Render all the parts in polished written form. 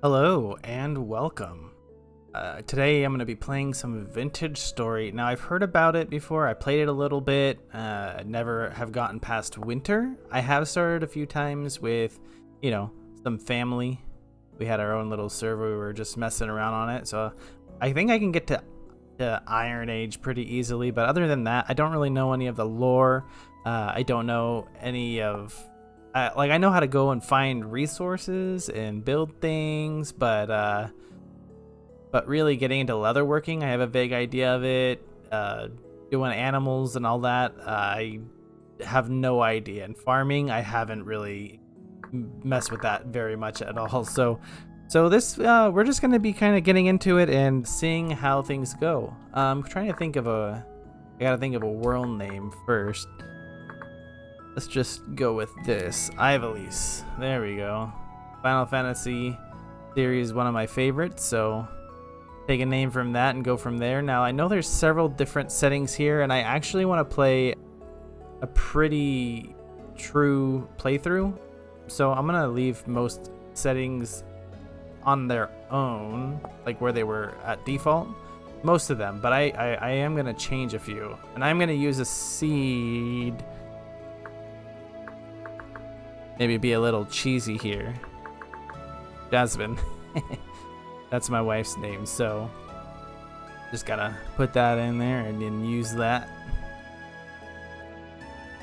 Hello and welcome. Today I'm going to be playing some Vintage Story. Now I've heard about it before. I played it a little bit. Never have gotten past winter. I have started a few times with, some family. We had our own little server. We were just messing around on it. So I think I can get to Iron Age pretty easily. But other than that, I don't really know any of the lore. I don't know any of I know how to go and find resources and build things, but really getting into leatherworking, I have a vague idea of it. Doing animals and all that, I have no idea. And farming, I haven't really messed with that very much at all. So this we're just gonna be kind of getting into it and seeing how things go. I'm trying to think of I gotta think of a world name first. Let's just go with this. Ivalice. There we go. Final Fantasy series, one of my favorites, so take a name from that and go from there. Now, I know there's several different settings here, and I actually want to play a pretty true playthrough. So I'm going to leave most settings on their own, like where they were at default. Most of them, but I am going to change a few. And I'm going to use a seed. Maybe be a little cheesy here. Jasmine. That's my wife's name, so just gotta put that in there and then use that.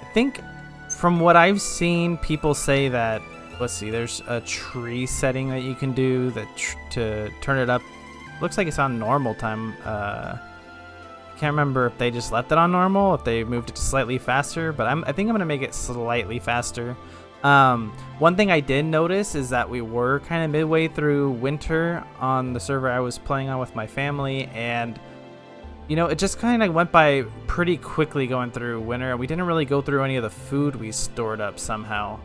I think from what I've seen, people say that, let's see, there's a tree setting that you can do that to turn it up. Looks like it's on normal time. Can't remember if they just left it on normal, if they moved it to slightly faster, but I think I'm gonna make it slightly faster. One thing I did notice is that we were kind of midway through winter on the server I was playing on with my family, and it just kind of went by pretty quickly going through winter. We didn't really go through any of the food we stored up somehow.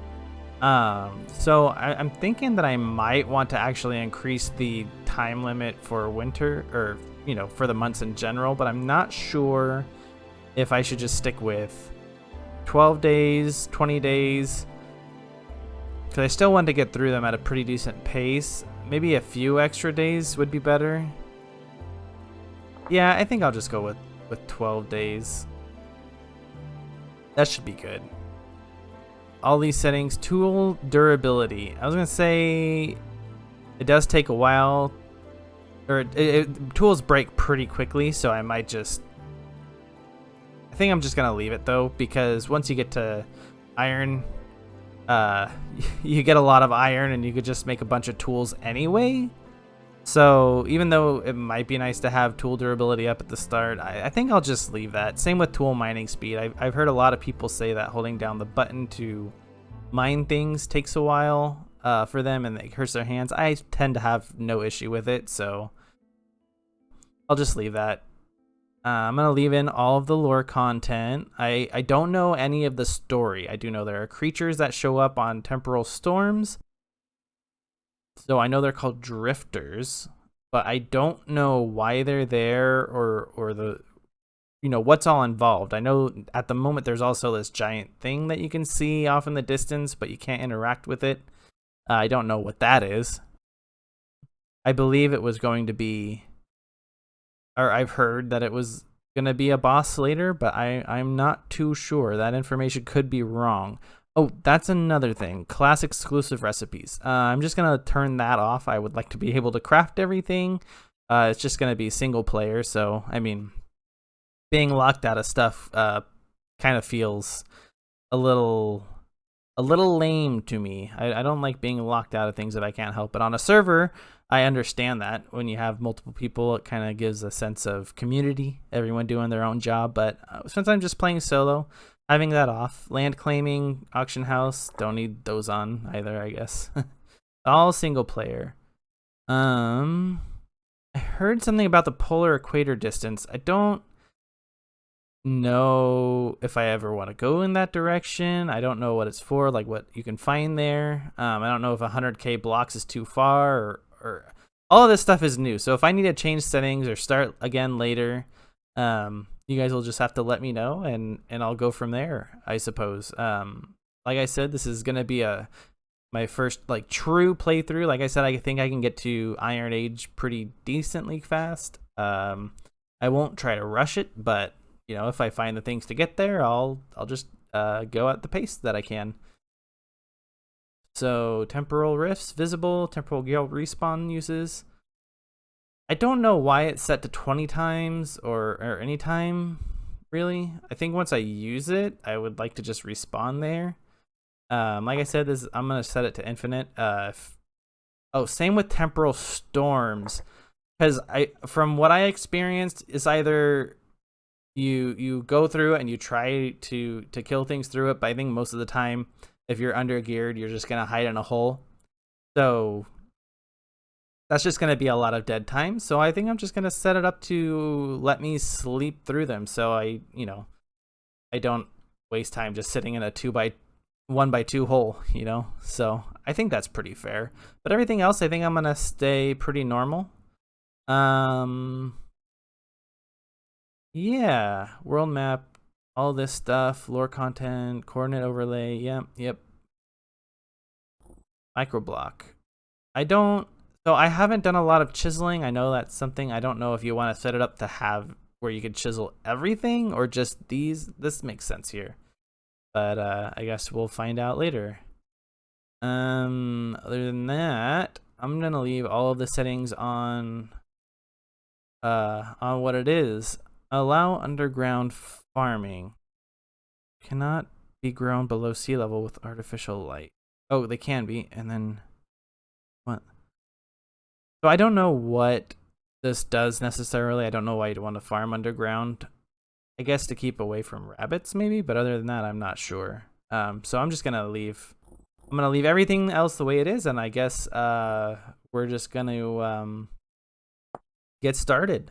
So I'm thinking that I might want to actually increase the time limit for winter, or for the months in general, but I'm not sure if I should just stick with 12 days, 20 days. Because I still want to get through them at a pretty decent pace. Maybe a few extra days would be better. Yeah, I think I'll just go with 12 days. That should be good. All these settings. Tool durability. I was going to say it does take a while. Or tools break pretty quickly, so I might just... I think I'm just going to leave it, though, because once you get to iron... you get a lot of iron and you could just make a bunch of tools anyway. So even though it might be nice to have tool durability up at the start, I think I'll just leave that. Same with tool mining speed. I've heard a lot of people say that holding down the button to mine things takes a while for them and it hurts their hands. I tend to have no issue with it, so I'll just leave that. I'm going to leave in all of the lore content. I don't know any of the story. I do know there are creatures that show up on temporal storms. So I know they're called drifters, but I don't know why they're there or the what's all involved. I know at the moment there's also this giant thing that you can see off in the distance, but you can't interact with it. I don't know what that is. I believe it was going to be, or I've heard that it was going to be a boss later, but I'm not too sure. That information could be wrong. Oh, that's another thing. Class exclusive recipes. I'm just going to turn that off. I would like to be able to craft everything. It's just going to be single player. So, I mean, being locked out of stuff kind of feels a little lame to me. I don't like being locked out of things that I can't help. But on a server, I understand that when you have multiple people, it kind of gives a sense of community, everyone doing their own job. But since I'm just playing solo, having that off. Land claiming, auction house, don't need those on either, I guess. All single player. I heard something about the polar equator distance. I don't know if I ever want to go in that direction. I don't know what it's for, like what you can find there. I don't know if 100k blocks is too far, or all of this stuff is new. So if I need to change settings or start again later, you guys will just have to let me know, and I'll go from there, I suppose. Like I said, this is going to be a my first like true playthrough. Like I said, I think I can get to Iron Age pretty decently fast. I won't try to rush it, but you know, if I find the things to get there, I'll just go at the pace that I can. So temporal rifts visible, temporal gale respawn uses. I don't know why it's set to 20 times or any time, really. I think once I use it, I would like to just respawn there. Like I said, I'm gonna set it to infinite. Same with temporal storms, because from what I experienced, is either you go through it and you try to kill things through it, but I think most of the time, if you're under geared, you're just gonna hide in a hole. So that's just gonna be a lot of dead time. So I think I'm just gonna set it up to let me sleep through them, so I don't waste time just sitting in a 1x2 hole, you know. So I think that's pretty fair. But everything else, I think I'm gonna stay pretty normal. Yeah, world map, all this stuff, lore content, coordinate overlay. Yep. Microblock. I haven't done a lot of chiseling. I know that's something. I don't know if you want to set it up to have where you could chisel everything or just these. This makes sense here, but I guess we'll find out later. Other than that, I'm gonna leave all of the settings on what it is. Allow underground farming. Cannot be grown below sea level with artificial light. Oh, they can be, and then what? So I don't know what this does necessarily. I don't know why you'd want to farm underground. I guess to keep away from rabbits maybe, but other than that, I'm not sure. So I'm just gonna leave. I'm gonna leave everything else the way it is, and I guess we're just gonna get started.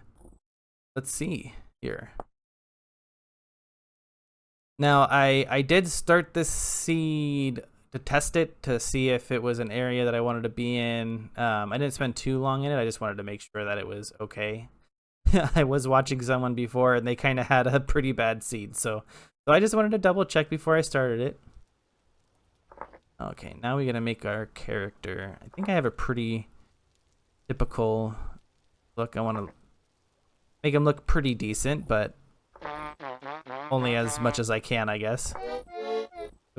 Let's see here. Now I did start this seed to test it to see if it was an area that I wanted to be in. I didn't spend too long in it. I just wanted to make sure that it was okay. I was watching someone before and they kind of had a pretty bad seed, so I just wanted to double check before I started it. Okay, now we gotta make our character. I think I have a pretty typical look. I want to make him look pretty decent, but only as much as I can, I guess.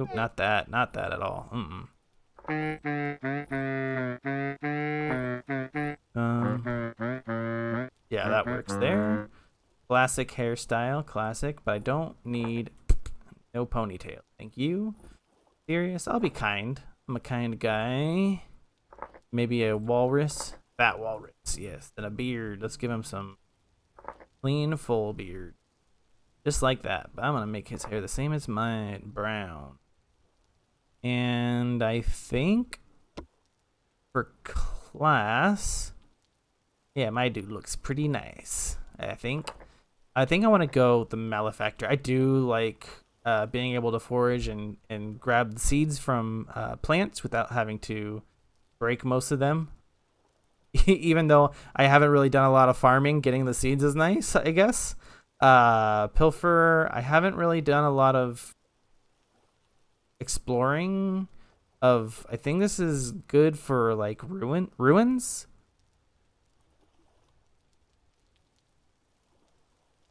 Oop, not that at all. Yeah, that works there. Classic hairstyle, classic, but I don't need no ponytail. Thank you. Serious, I'll be kind. I'm a kind guy. Maybe a walrus, fat walrus, yes. And a beard. Let's give him some clean, full beard. Just like that. But I'm gonna make his hair the same as mine, brown. And I think for class, yeah, my dude looks pretty nice. I think I want to go the malefactor. I do like being able to forage and grab the seeds from plants without having to break most of them. Even though I haven't really done a lot of farming, getting the seeds is nice, I guess. Pilfer, I haven't really done a lot of exploring of. I think this is good for like ruins,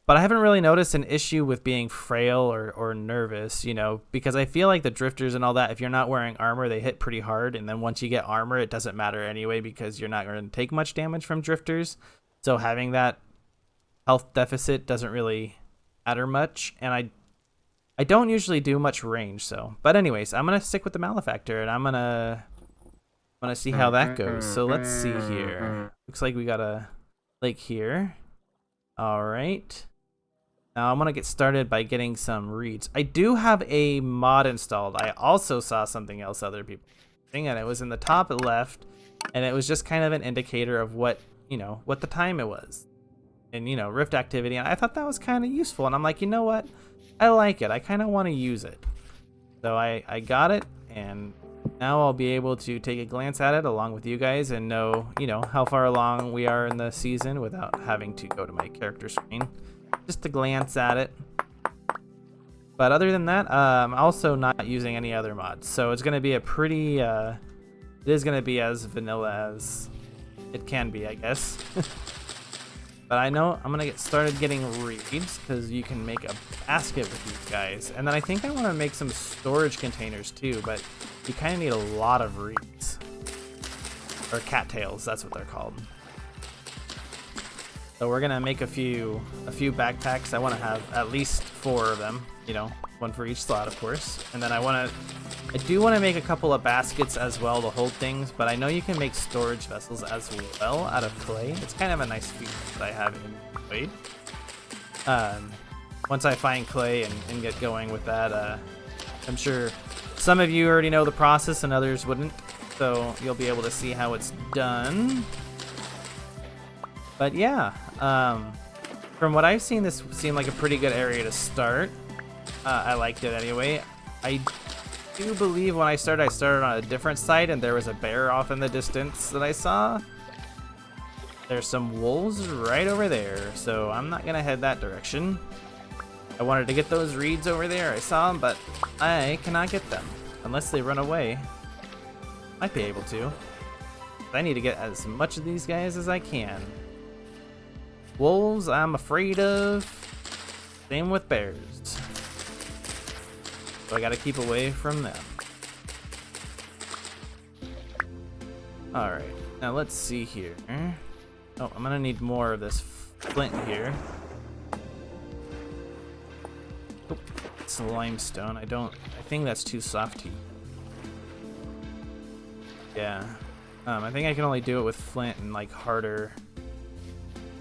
but I haven't really noticed an issue with being frail or nervous, you know, because I feel like the drifters and all that, if you're not wearing armor, they hit pretty hard, and then once you get armor, it doesn't matter anyway because you're not going to take much damage from drifters. So having that health deficit doesn't really matter much, and I don't usually do much range, so. But anyways, I'm gonna stick with the malefactor, and I'm gonna see how that goes. So let's see here. Looks like we got a lake here. All right. Now I'm gonna get started by getting some reeds. I do have a mod installed. I also saw something else other people doing, and it was in the top left, and it was just kind of an indicator of what the time it was, and rift activity. And I thought that was kind of useful, and I'm like, you know what? I like it. I kind of want to use it. So I got it, and now I'll be able to take a glance at it along with you guys and know, how far along we are in the season without having to go to my character screen. Just to glance at it. But other than that, I'm also not using any other mods. So it's going to be a pretty It is going to be as vanilla as it can be, I guess. But I know I'm going to get started getting reeds because you can make a basket with these guys. And then I think I want to make some storage containers too, but you kind of need a lot of reeds. Or cattails, that's what they're called. So we're gonna make a few backpacks. I want to have at least 4 of them, you know, one for each slot, of course. And then I do want to make a couple of baskets as well to hold things, but I know you can make storage vessels as well out of clay. It's kind of a nice feature that I have in Blade. Once I find clay and get going with that, I'm sure some of you already know the process and others wouldn't, so you'll be able to see how it's done. But yeah, from what I've seen, this seemed like a pretty good area to start. I liked it anyway. I do believe when I started on a different site and there was a bear off in the distance that I saw. There's some wolves right over there, so I'm not gonna head that direction. I wanted to get those reeds over there. I saw them, but I cannot get them unless they run away. Might be able to. I need to get as much of these guys as I can. Wolves, I'm afraid of. Same with bears. So I gotta keep away from them. Alright, now let's see here. Oh, I'm gonna need more of this flint here. Oh, it's limestone. I think that's too soft to use. Yeah. I think I can only do it with flint and like harder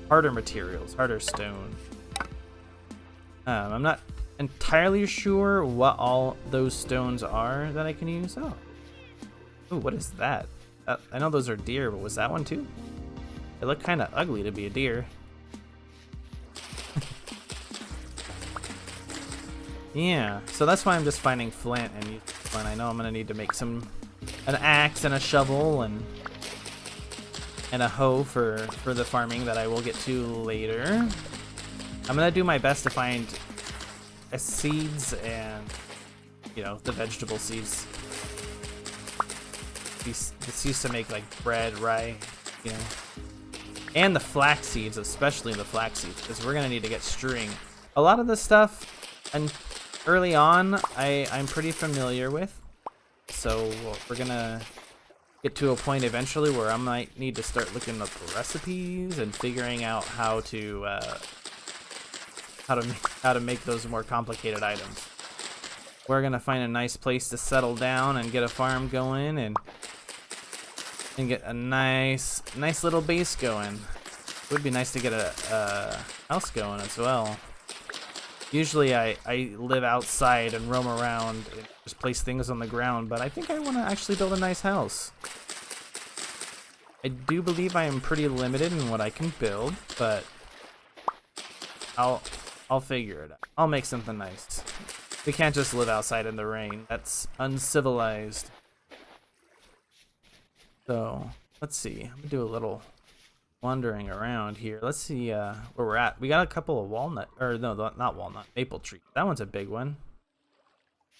materials, harder stone. I'm not entirely sure what all those stones are that I can use. Oh, what is that? I know those are deer, but was that one too? It looked kind of ugly to be a deer. Yeah, so that's why I'm just finding flint and using flint. I know I'm gonna need to make an axe and a shovel and a hoe for the farming that I will get to later. I'm gonna do my best to find seeds and, you know, the vegetable seeds. This used to make like bread, rye, you know, and the flax seeds, especially the flax seeds, because we're gonna need to get string. A lot of the stuff, and early on, I'm pretty familiar with, so we're gonna get to a point eventually where I might need to start looking up recipes and figuring out how to make those more complicated items. We're gonna find a nice place to settle down and get a farm going and get a nice little base going. It would be nice to get a house going as well. Usually I live outside and roam around and just place things on the ground, but I think I want to actually build a nice house. I do believe I am pretty limited in what I can build, but I'll figure it out. I'll make something nice. We can't just live outside in the rain. That's uncivilized. So, let's see. I'm gonna do a little wandering around here. Let's see where we're at. We got a couple of maple trees. That one's a big one.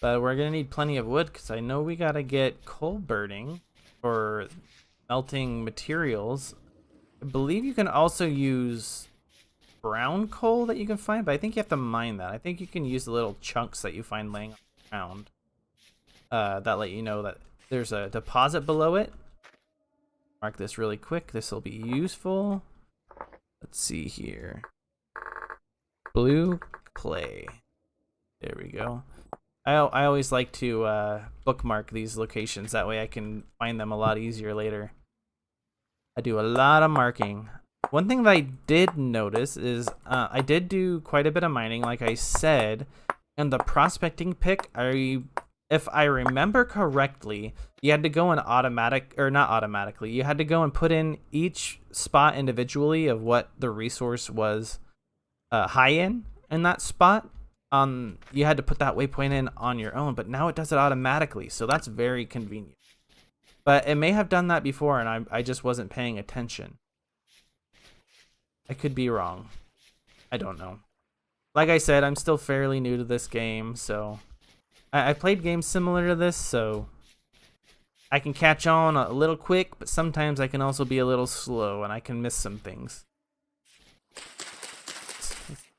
But we're gonna need plenty of wood because I know we gotta get coal burning for melting materials. I believe you can also use brown coal that you can find, but I think you have to mine that. I think you can use the little chunks that you find laying on the ground that let you know that there's a deposit below it. Mark this really quick. This will be useful. Let's see here. Blue clay. There we go. I always like to bookmark these locations. That way I can find them a lot easier later. I do a lot of marking. One thing that I did notice is I did do quite a bit of mining, like I said, and the prospecting pick, if I remember correctly, you had to go and you had to go and put in each spot individually of what the resource was high in that spot. You had to put that waypoint in on your own, but now it does it automatically, so that's very convenient. But it may have done that before, and I just wasn't paying attention. I could be wrong. I don't know. Like I said, I'm still fairly new to this game, so I played games similar to this, so I can catch on a little quick, but sometimes I can also be a little slow and I can miss some things.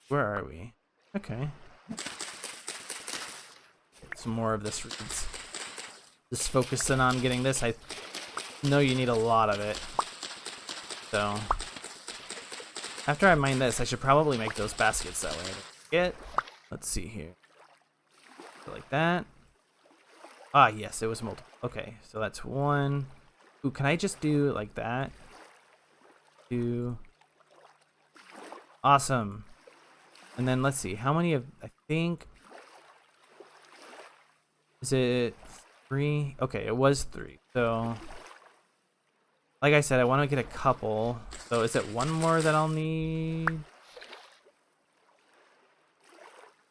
Where are we? Okay. Some more of this reeds. Just focusing on getting this. I know you need a lot of it. So after I mine this, I should probably make those baskets that way. Let's see here. Like that. Ah, yes, it was multiple. Okay, so that's one. Ooh, can I just do it like that? Two. Awesome. And then let's see, how many of, I think, is it 3? Okay, it was 3. So, like I said, I want to get a couple. So is it one more that I'll need?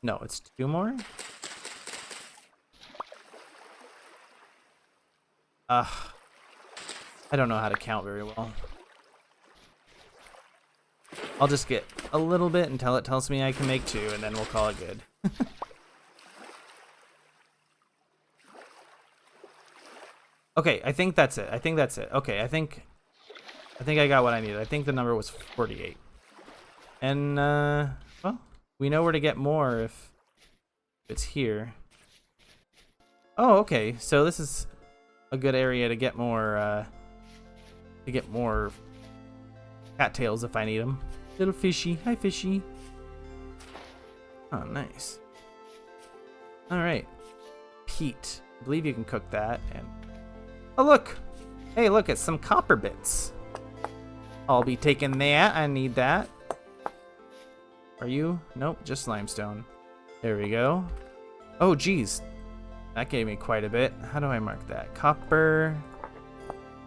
No, it's 2 more? I don't know how to count very well. I'll just get a little bit until it tells me I can make 2, and then we'll call it good. Okay, I think that's it. Okay, I think I got what I needed. I think the number was 48. And, well, we know where to get more if it's here. Oh, okay, so this is a good area to get more cattails if I need them. Little fishy. Hi, fishy. Oh, nice. Alright. Peat. I believe you can cook that. And oh, look! Hey, look, it's some copper bits. I'll be taking that. I need that. Are you? Nope, just limestone. There we go. Oh, geez. That gave me quite a bit. How do I mark that? Copper.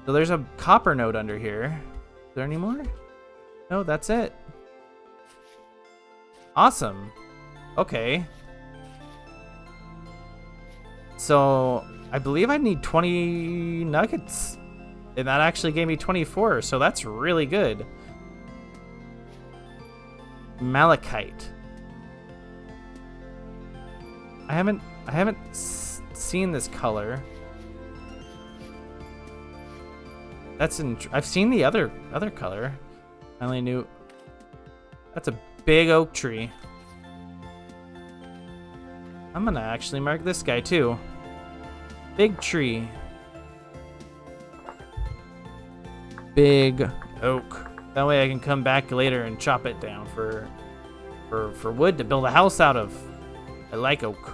So there's a copper node under here. Is there any more? No, that's it. Awesome. Okay. So I believe I need 20 nuggets. And that actually gave me 24, so that's really good. Malachite. I haven't seen this color. I've seen the other color. I only knew that's a big oak tree. I'm gonna actually mark this guy too. Big tree. Big oak. That way I can come back later and chop it down for wood to build a house out of. I like oak.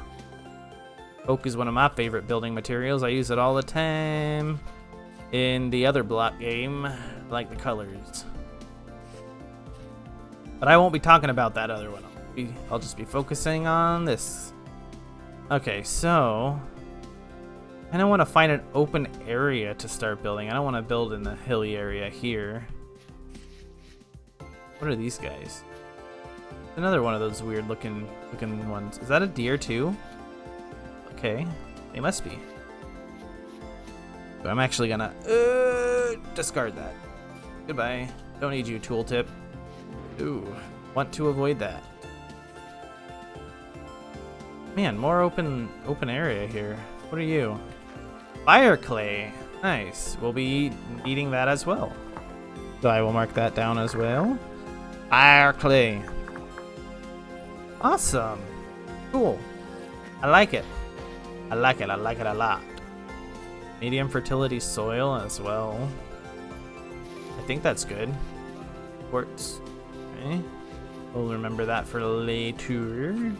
Oak is one of my favorite building materials. I use it all the time. In the other block game, I like the colors. But I won't be talking about that other one. I'll just be focusing on this. Okay, so I don't want to find an open area to start building. I don't want to build in the hilly area here. What are these guys? Another one of those weird looking ones. Is that a deer too? Okay, they must be. But I'm actually gonna discard that. Goodbye. Don't need you, tooltip. Ooh, want to avoid that. Man, more open area here. What are you? Fire clay. Nice. We'll be needing that as well. So I will mark that down as well. Fire clay. Awesome. Cool. I like it. I like it a lot. Medium fertility soil as well. I think that's good. Quartz. Okay. We'll remember that for later.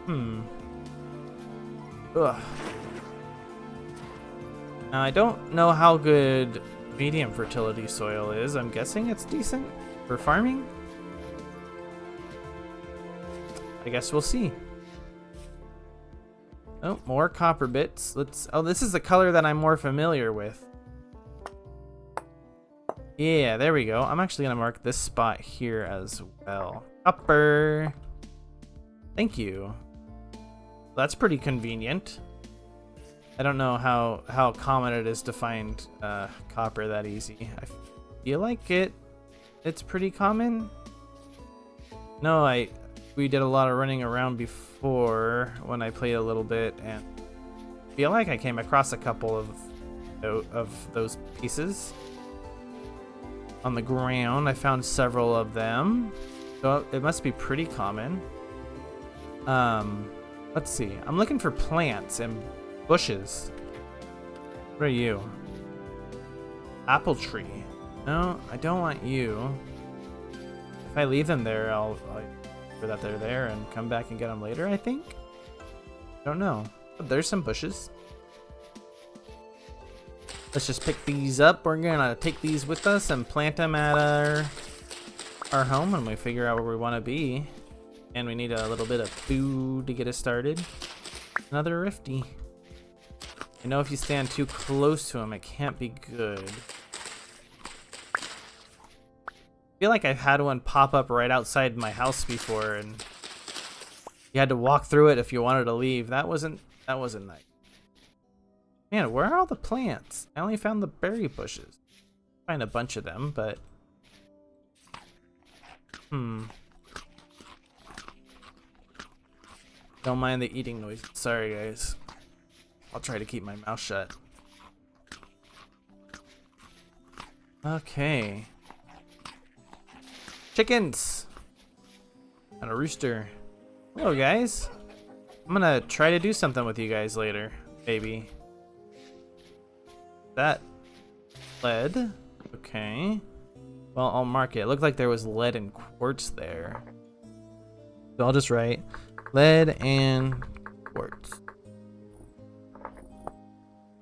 Ugh. Now, I don't know how good medium fertility soil is. I'm guessing it's decent for farming. I guess we'll see. Oh, more copper bits. Oh, this is the color that I'm more familiar with. Yeah, there we go. I'm actually gonna mark this spot here as well. Copper. Thank you. That's pretty convenient. I don't know how common it is to find copper that easy. I feel like it's pretty common. No, we did a lot of running around before when I played a little bit, and feel like I came across a couple of those pieces on the ground. I found several of them, so it must be pretty common. Let's see. I'm looking for plants and bushes. What are you? Apple tree. No, I don't want you. If I leave them there, I'll for that they're there and come back and get them later, I think. Don't know. But there's some bushes. Let's just pick these up. We're gonna take these with us and plant them at our home when we figure out where we want to be. And we need a little bit of food to get us started. Another Rifty. I know if you stand too close to him, it can't be good. I feel like I've had one pop up right outside my house before, and you had to walk through it if you wanted to leave. That wasn't nice. Man, where are all the plants? I only found the berry bushes. Find a bunch of them, but don't mind the eating noise. Sorry, guys. I'll try to keep my mouth shut. Okay. Chickens! And a rooster. Hello, guys. I'm gonna try to do something with you guys later. Maybe. That lead. Okay. Well, I'll mark it. It looked like there was lead and quartz there. So I'll just write lead and quartz.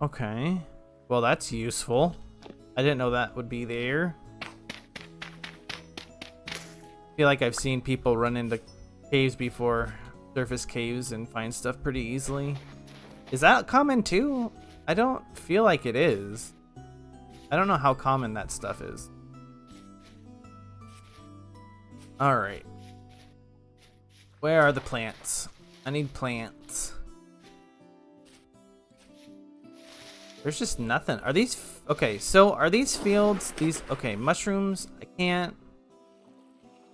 Okay. Well, that's useful. I didn't know that would be there. I feel like I've seen people run into caves before, surface caves, and find stuff pretty easily. Is that common too? I don't feel like it is. I don't know how common that stuff is. Alright. Where are the plants? I need plants. There's just nothing. Are these... Okay, so are these fields... These... Okay, mushrooms. I can't...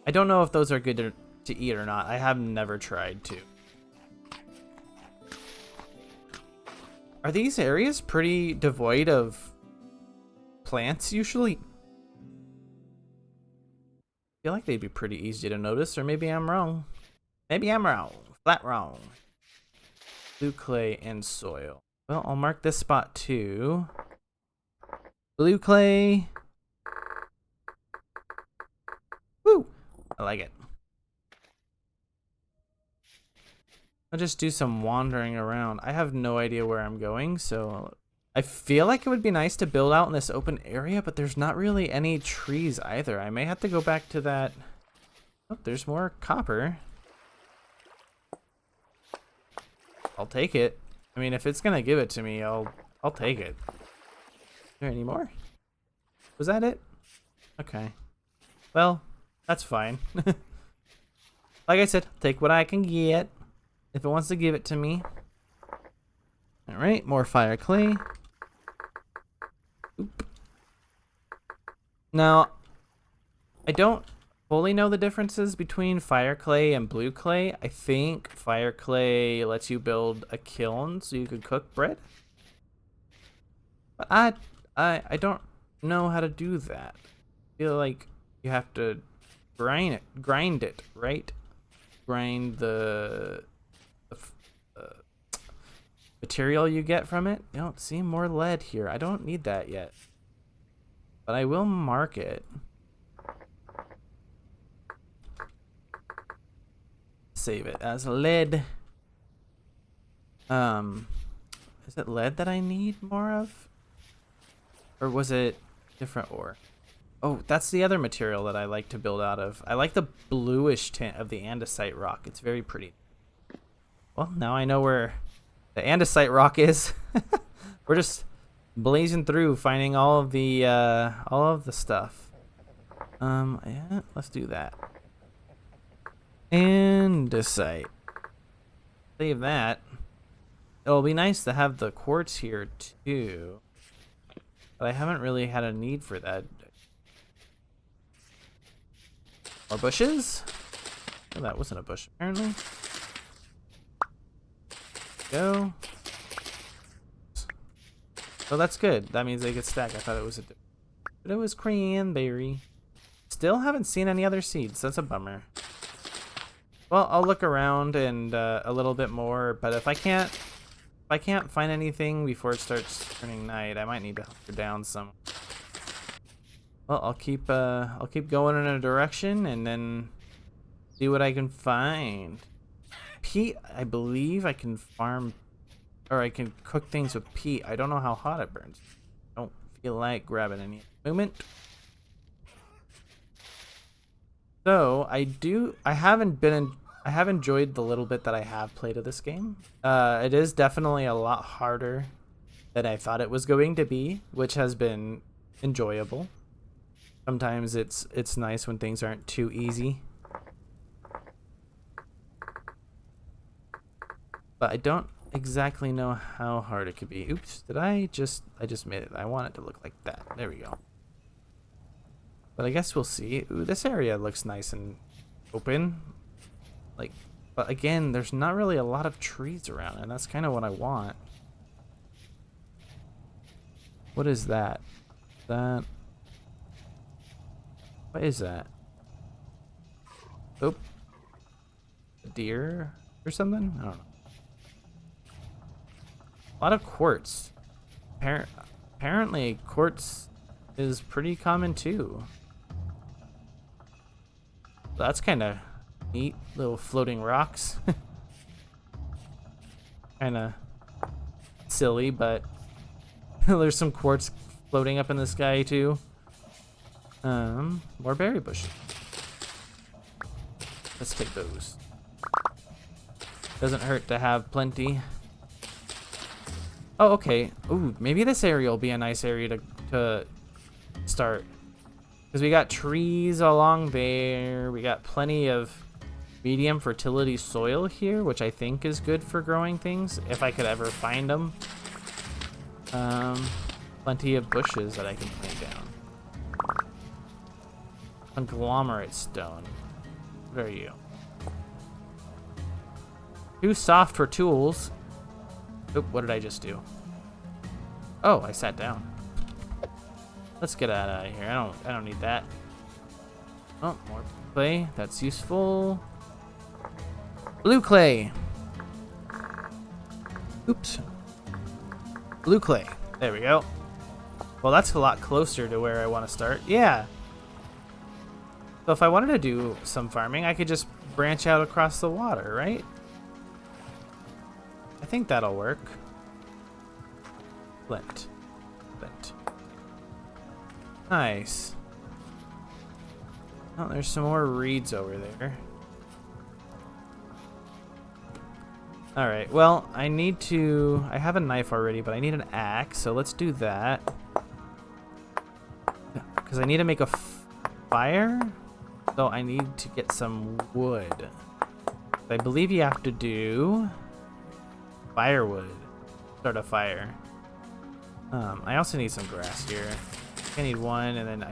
I don't know if those are good to eat or not. I have never tried to. Are these areas pretty devoid of plants usually? I feel like they'd be pretty easy to notice, or maybe I'm wrong. Maybe I'm wrong. Flat wrong. Blue clay and soil. Well, I'll mark this spot too. Blue clay. Woo! I like it. I'll just do some wandering around. I have no idea where I'm going, so I feel like it would be nice to build out in this open area, but there's not really any trees either. I may have to go back to that. Oh, there's more copper. I'll take it. I mean, if it's gonna give it to me, I'll take it. Is there any more? Was that it? Okay. Well, that's fine. Like I said, take what I can get. If it wants to give it to me. Alright, more fire clay. Oop. Now, I don't fully know the differences between fire clay and blue clay. I think fire clay lets you build a kiln so you could cook bread. But I don't know how to do that. I feel like you have to grind it, right? Grind the material you get from it. You don't see more lead here. I don't need that yet, but I will mark it. Save it as lead. Is it lead that I need more of, or was it different ore? Oh, that's the other material that I like to build out of. I like the bluish tint of the andesite rock. It's very pretty. Well, now I know where the andesite rock is. We're just blazing through, finding all of the stuff. Yeah, let's do that. Andesite. Save that. It'll be nice to have the quartz here too, but I haven't really had a need for that. More bushes? Oh, that wasn't a bush apparently. Go. So that's good. That means they get stacked. I thought it was but it was cranberry. Still haven't seen any other seeds. That's a bummer. Well, I'll look around and a little bit more, but if I can't find anything before it starts turning night, I might need to hunker down some. Well, I'll keep going in a direction and then see what I can find. Peat, I believe I can farm, or I can cook things with peat. I don't know how hot it burns. I don't feel like grabbing any at the moment. So I have enjoyed the little bit that I have played of this game. It is definitely a lot harder than I thought it was going to be, which has been enjoyable. Sometimes it's nice when things aren't too easy. But I don't exactly know how hard it could be. Oops, I just made it. I want it to look like that. There we go. But I guess we'll see. Ooh, this area looks nice and open. Like, but again, there's not really a lot of trees around, and that's kind of what I want. What is that? What is that? Oh, a deer or something? I don't know. A lot of quartz. Apparently, quartz is pretty common too. That's kind of neat. Little floating rocks. Kind of silly, but there's some quartz floating up in the sky too. More berry bushes. Let's take those. Doesn't hurt to have plenty. Oh, okay. Ooh, maybe this area will be a nice area to start. Because we got trees along there. We got plenty of medium fertility soil here, which I think is good for growing things, if I could ever find them. Plenty of bushes that I can plant down. Conglomerate stone. What are you? Too soft for tools. Oop, what did I just do? Oh, I sat down. Let's get out of here. I don't need that. Oh, more clay. That's useful. Blue clay. Oops. Blue clay. There we go. Well, that's a lot closer to where I want to start. Yeah. So if I wanted to do some farming, I could just branch out across the water, right? I think that'll work. Flint. Nice. Oh, there's some more reeds over there. Alright, well, I have a knife already, but I need an axe, so let's do that. Because I need to make a fire, so I need to get some wood. I believe you have to do firewood to start a fire. I also need some grass here. I need one, and then I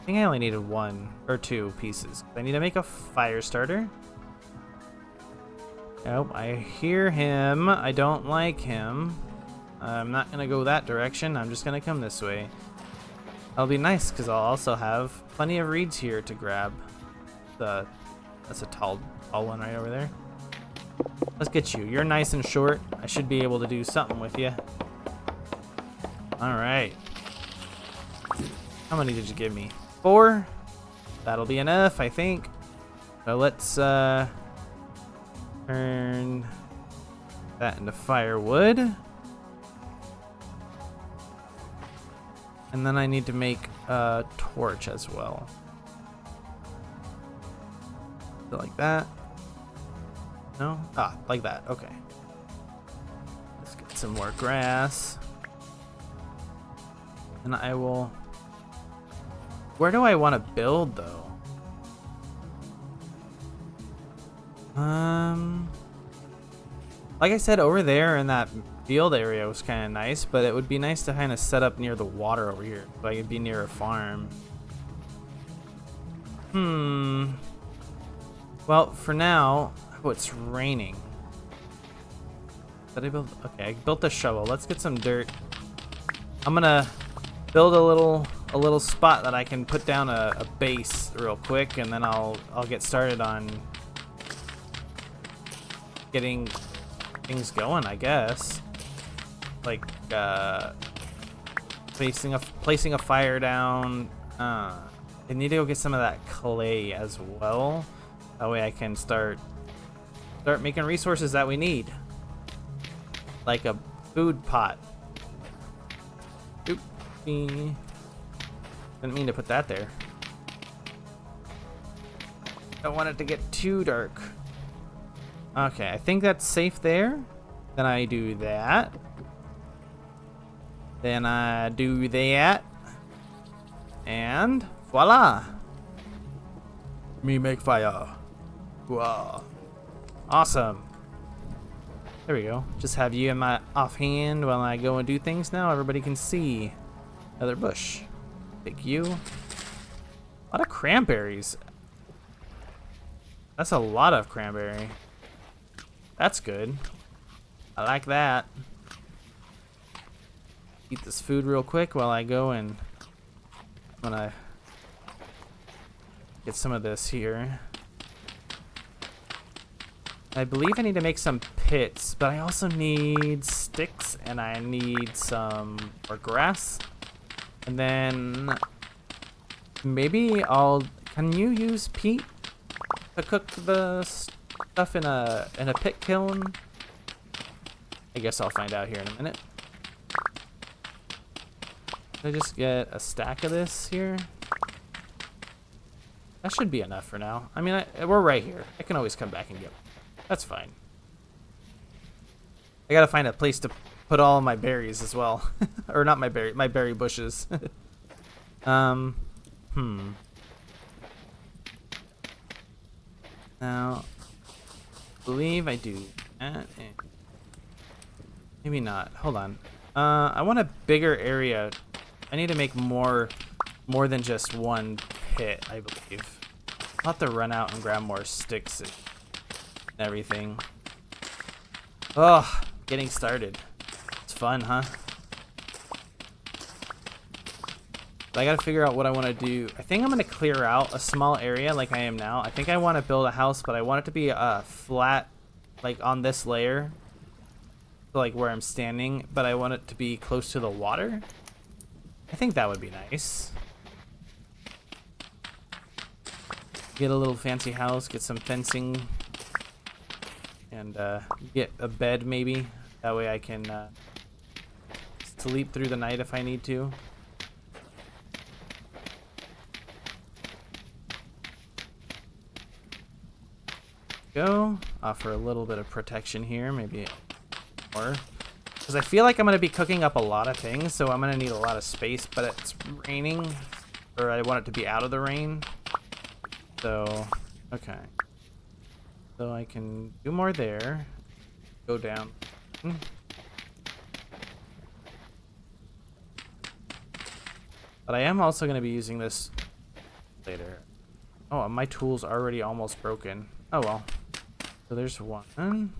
think I only needed 1 or 2 pieces. I need to make a fire starter. Nope, I hear him. I don't like him. I'm not gonna go that direction. I'm just gonna come this way. That'll be nice, because I'll also have plenty of reeds here to grab. That's a tall one right over there. Let's get you. You're nice and short. I should be able to do something with you. Alright. How many did you give me? 4? That'll be enough, I think. So let's turn that into firewood. And then I need to make a torch as well. So like that. No? Ah, like that. Okay. Let's get some more grass. And I will... Where do I want to build, though? Like I said, over there in that field area was kind of nice, but it would be nice to kind of set up near the water over here, so I could be near a farm. Well, for now, oh, it's raining. Did I build? Okay, I built the shovel. Let's get some dirt. I'm gonna build a little spot that I can put down a base real quick, and then I'll get started on getting things going, I guess. Like placing a fire down. I need to go get some of that clay as well. That way I can start making resources that we need. Like a food pot. Oopsie. Didn't mean to put that there. Don't want it to get too dark. Okay, I think that's safe there. Then I do that. Then I do that. And voila. Me make fire. Wow. Awesome. There we go. Just have you in my offhand while I go and do things now. Everybody can see. Another bush. Take you. A lot of cranberries. That's a lot of cranberry. That's good. I like that. Eat this food real quick while I go and when I get some of this here. I believe I need to make some pits, but I also need sticks and I need some more grass. And then maybe can you use peat to cook the stuff in a pit kiln? I guess I'll find out here in a minute. Can I just get a stack of this here? That should be enough for now. I mean, we're right here. I can always come back and get. That's fine. I gotta find a place to put all of my berries as well. Or not my berry bushes. Now, I believe I do that. Maybe not. Hold on. I want a bigger area. I need to make more than just one pit, I believe. I'll have to run out and grab more sticks and everything. Oh, getting started. It's fun, huh? But I gotta figure out what I want to do. I think I'm gonna clear out a small area like I am now. I think I want to build a house, but I want it to be flat, like on this layer, so like where I'm standing. But I want it to be close to the water. I think that would be nice. Get a little fancy house, get some fencing, and get a bed maybe. That way I can sleep through the night if I need to. Go. Offer a little bit of protection here, maybe more. Because I feel like I'm going to be cooking up a lot of things, so I'm going to need a lot of space, but it's raining, or I want it to be out of the rain. So, okay. So I can do more there. Go down. But I am also going to be using this later. Oh, my tool's already almost broken. Oh well. So there's one.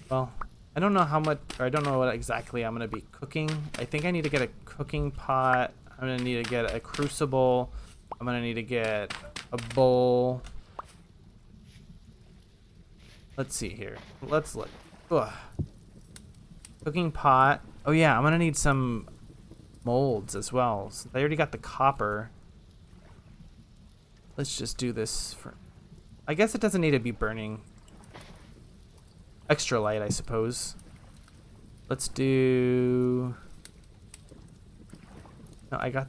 Well, I don't know how much, or I don't know what exactly I'm going to be cooking. I think I need to get a cooking pot. I'm going to need to get a crucible. I'm going to need to get a bowl. Let's see here. Let's look. Ugh. Cooking pot. Oh yeah, I'm going to need some molds as well. So I already got the copper. Let's just do this for... I guess it doesn't need to be burning. Extra light, I suppose. Let's do... No, I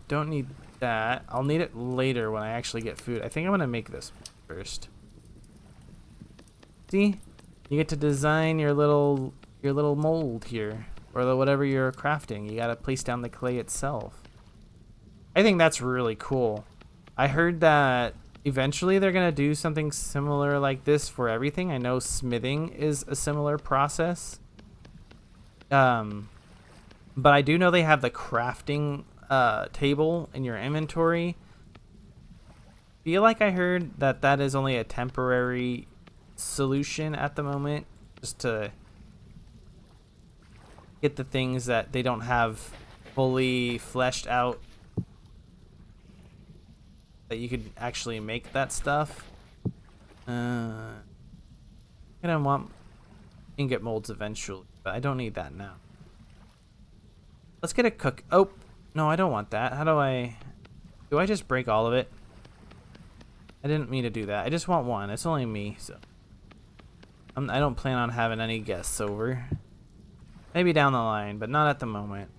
don't need that. I'll need it later when I actually get food. I think I'm gonna make this first. See? You get to design your little mold here. Or whatever you're crafting. You gotta place down the clay itself. I think that's really cool. I heard that eventually they're gonna do something similar like this for everything. I know smithing is a similar process. But I do know they have the crafting table in your inventory. feel like I heard that that is only a temporary solution at the moment, just to get the things that they don't have fully fleshed out, that you could actually make that stuff. I don't want ingot molds eventually, but I don't need that now. Let's get a cook. Oh, no, I don't want that. How do I just break all of it? I didn't mean to do that. I just want one. It's only me, so I don't plan on having any guests over. Maybe down the line, but not at the moment.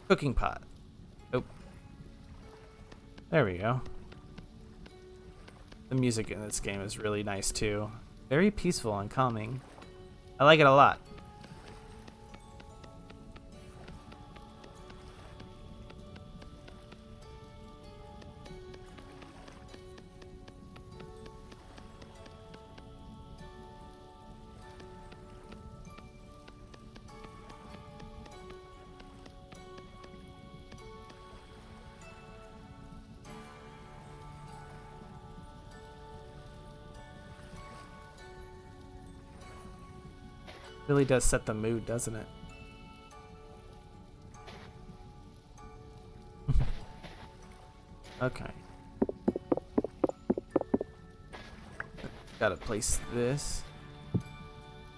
Cooking pot. Oh. There we go. The music in this game is really nice too. Very peaceful and calming. I like it a lot. Really does set the mood, doesn't it? Okay. Gotta place this.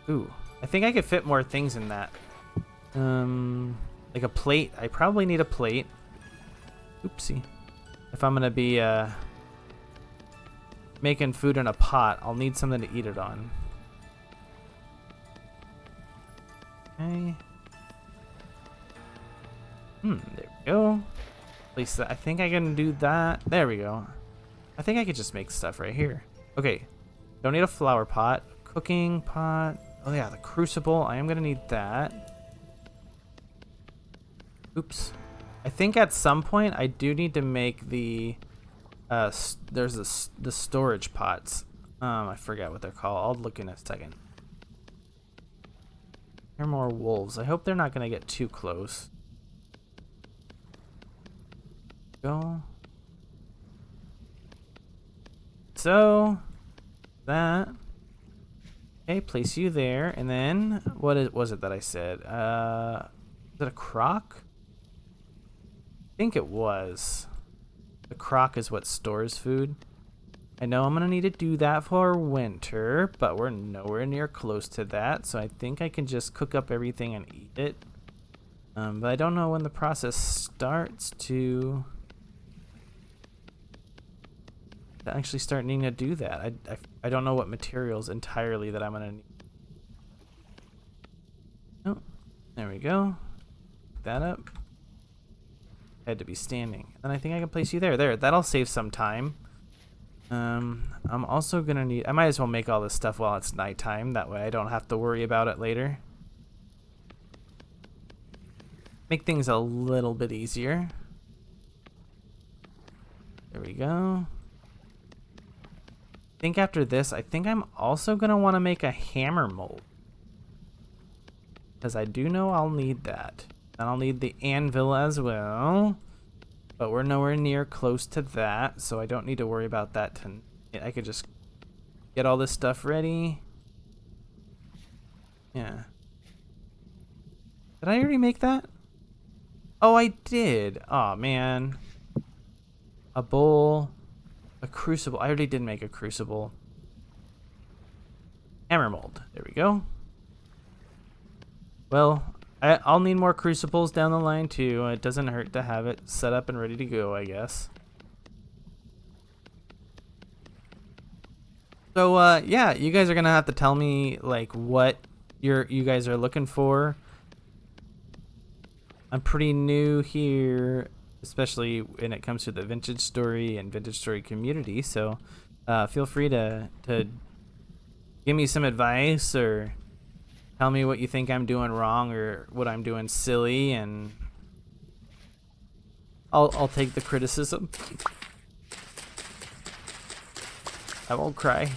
Ooh, I think I could fit more things in that. Like a plate. I probably need a plate. Oopsie. If I'm gonna be making food in a pot, I'll need something to eat it on. Okay. There we go. Place that. I think I can do that. There we go. I think I could just make stuff right here. Okay. Don't need a flower pot. Cooking pot. Oh yeah, the crucible. I am gonna need that. Oops. I think at some point I do need to make the there's the storage pots. I forgot what they're called. I'll look in a second. There are more wolves. I hope they're not gonna get too close. Go. So that. Okay, place you there, and then what was it that I said? Is it a crock? I think it was. The crock is what stores food. I know I'm gonna need to do that for winter, but we're nowhere near close to that, so I think I can just cook up everything and eat it. But I don't know when the process starts to actually start needing to do that. I don't know what materials entirely that I'm gonna need. Oh, there we go. Pick that up. Had to be standing. And I think I can place you there. There, that'll save some time. I'm also gonna need, I might as well make all this stuff while it's nighttime, that way I don't have to worry about it later. Make things a little bit easier. There we go. I think after this, I think I'm also gonna want to make a hammer mold, because I do know I'll need that. And I'll need the anvil as well. But we're nowhere near close to that, so I don't need to worry about that tonight. I could just get all this stuff ready. Yeah. Did I already make that? Oh, I did. Oh, man. A bowl. A crucible. I already did make a crucible. Hammer mold. There we go. Well, I'll need more crucibles down the line too. It doesn't hurt to have it set up and ready to go, I guess. So yeah, you guys are gonna have to tell me like what you guys are looking for. I'm pretty new here, especially when it comes to the vintage story and vintage story community. So feel free to give me some advice or tell me what you think I'm doing wrong or what I'm doing silly, and I'll take the criticism. I won't cry.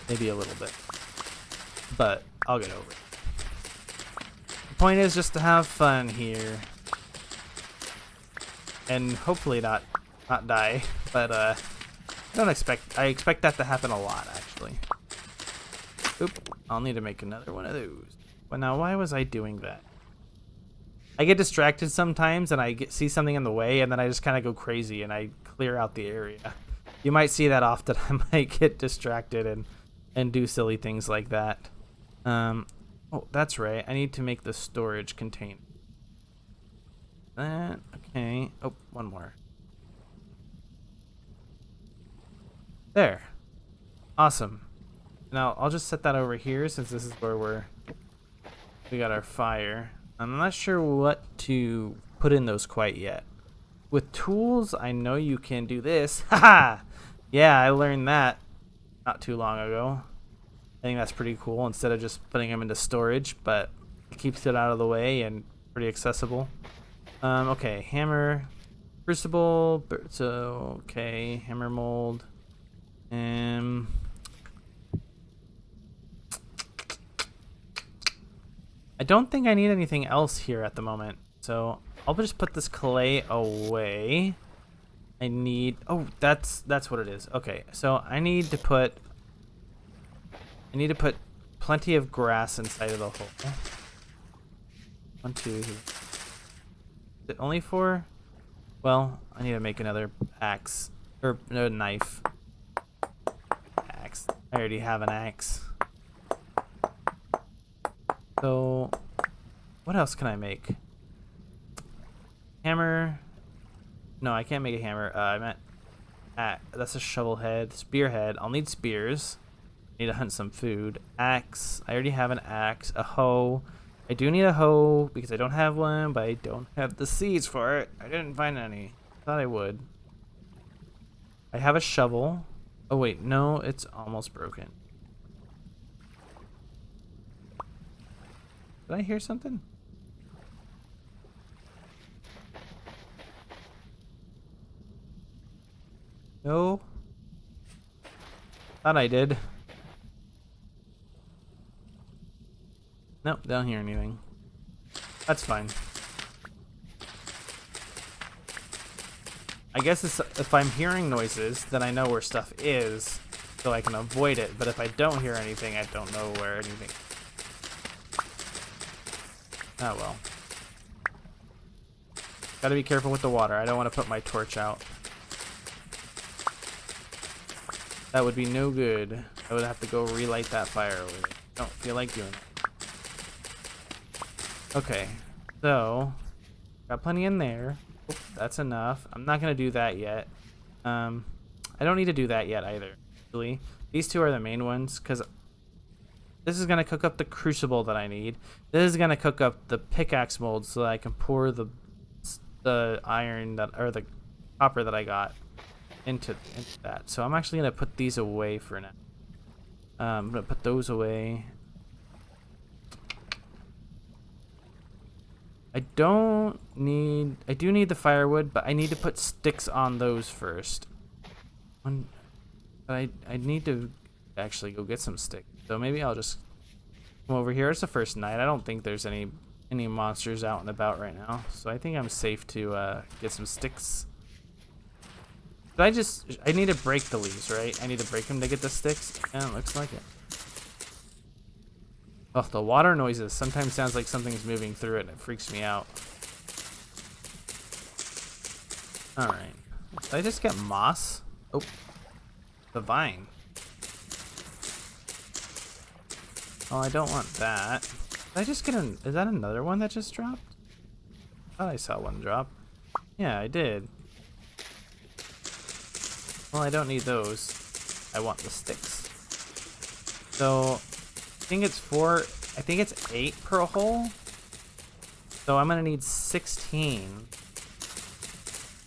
Maybe a little bit, but I'll get over it. The point is just to have fun here. and hopefully not die. But I expect that to happen a lot, actually. Oop, I'll need to make another one of those. But now, why was I doing that? I get distracted sometimes, and see something in the way, and then I just kind of go crazy, and I clear out the area. You might see that often. I might get distracted and do silly things like that. Oh, that's right. I need to make the storage container. Okay. Oh, one more. There. Awesome. Now, I'll just set that over here since this is where we got our fire. I'm not sure what to put in those quite yet. With tools, I know you can do this. Haha! Yeah, I learned that not too long ago. I think that's pretty cool instead of just putting them into storage, but it keeps it out of the way and pretty accessible. Okay, hammer, crucible, so, okay, hammer mold, I don't think I need anything else here at the moment, so I'll just put this clay away. I need, oh, that's what it is. Okay, so I need to put plenty of grass inside of the hole. 1, 2. Is it only 4? Well, I need to make another axe or no knife. Axe. I already have an axe. So, what else can I make? Hammer. No, I can't make a hammer. I meant, that's a shovel head. Spearhead. I'll need spears. Need to hunt some food. Axe. I already have an axe. A hoe. I do need a hoe because I don't have one, but I don't have the seeds for it. I didn't find any. Thought I would. I have a shovel. Oh wait, no, it's almost broken. Did I hear something? No. Thought I did. Nope, don't hear anything. That's fine. I guess if I'm hearing noises, then I know where stuff is, so I can avoid it. But if I don't hear anything, I don't know where anything. Oh well. Gotta be careful with the water. I don't want to put my torch out. That would be no good. I would have to go relight that fire with it. Don't feel like doing it. Okay, so got plenty in there. Oop, that's enough. I'm not gonna do that yet. I don't need to do that yet either. Actually, these two are the main ones because this is gonna cook up the crucible that I need. This is gonna cook up the pickaxe mold so that I can pour the iron or the copper that I got into that. So I'm actually gonna put these away for now. I'm gonna put those away. I do need the firewood, but I need to put sticks on those first. I need to actually go get some sticks. So maybe I'll just come over here. It's the first night. I don't think there's any monsters out and about right now. So I think I'm safe to get some sticks. But I need to break the leaves, right? I need to break them to get the sticks. Yeah, it looks like it. Oh, the water noises sometimes sounds like something's moving through it and it freaks me out. Alright. Did I just get moss? Oh. The vine. Oh, I don't want that. Did I just get is that another one that just dropped? I thought I saw one drop. Yeah, I did. Well, I don't need those. I want the sticks. So I think it's 8 per hole. So I'm gonna need 16.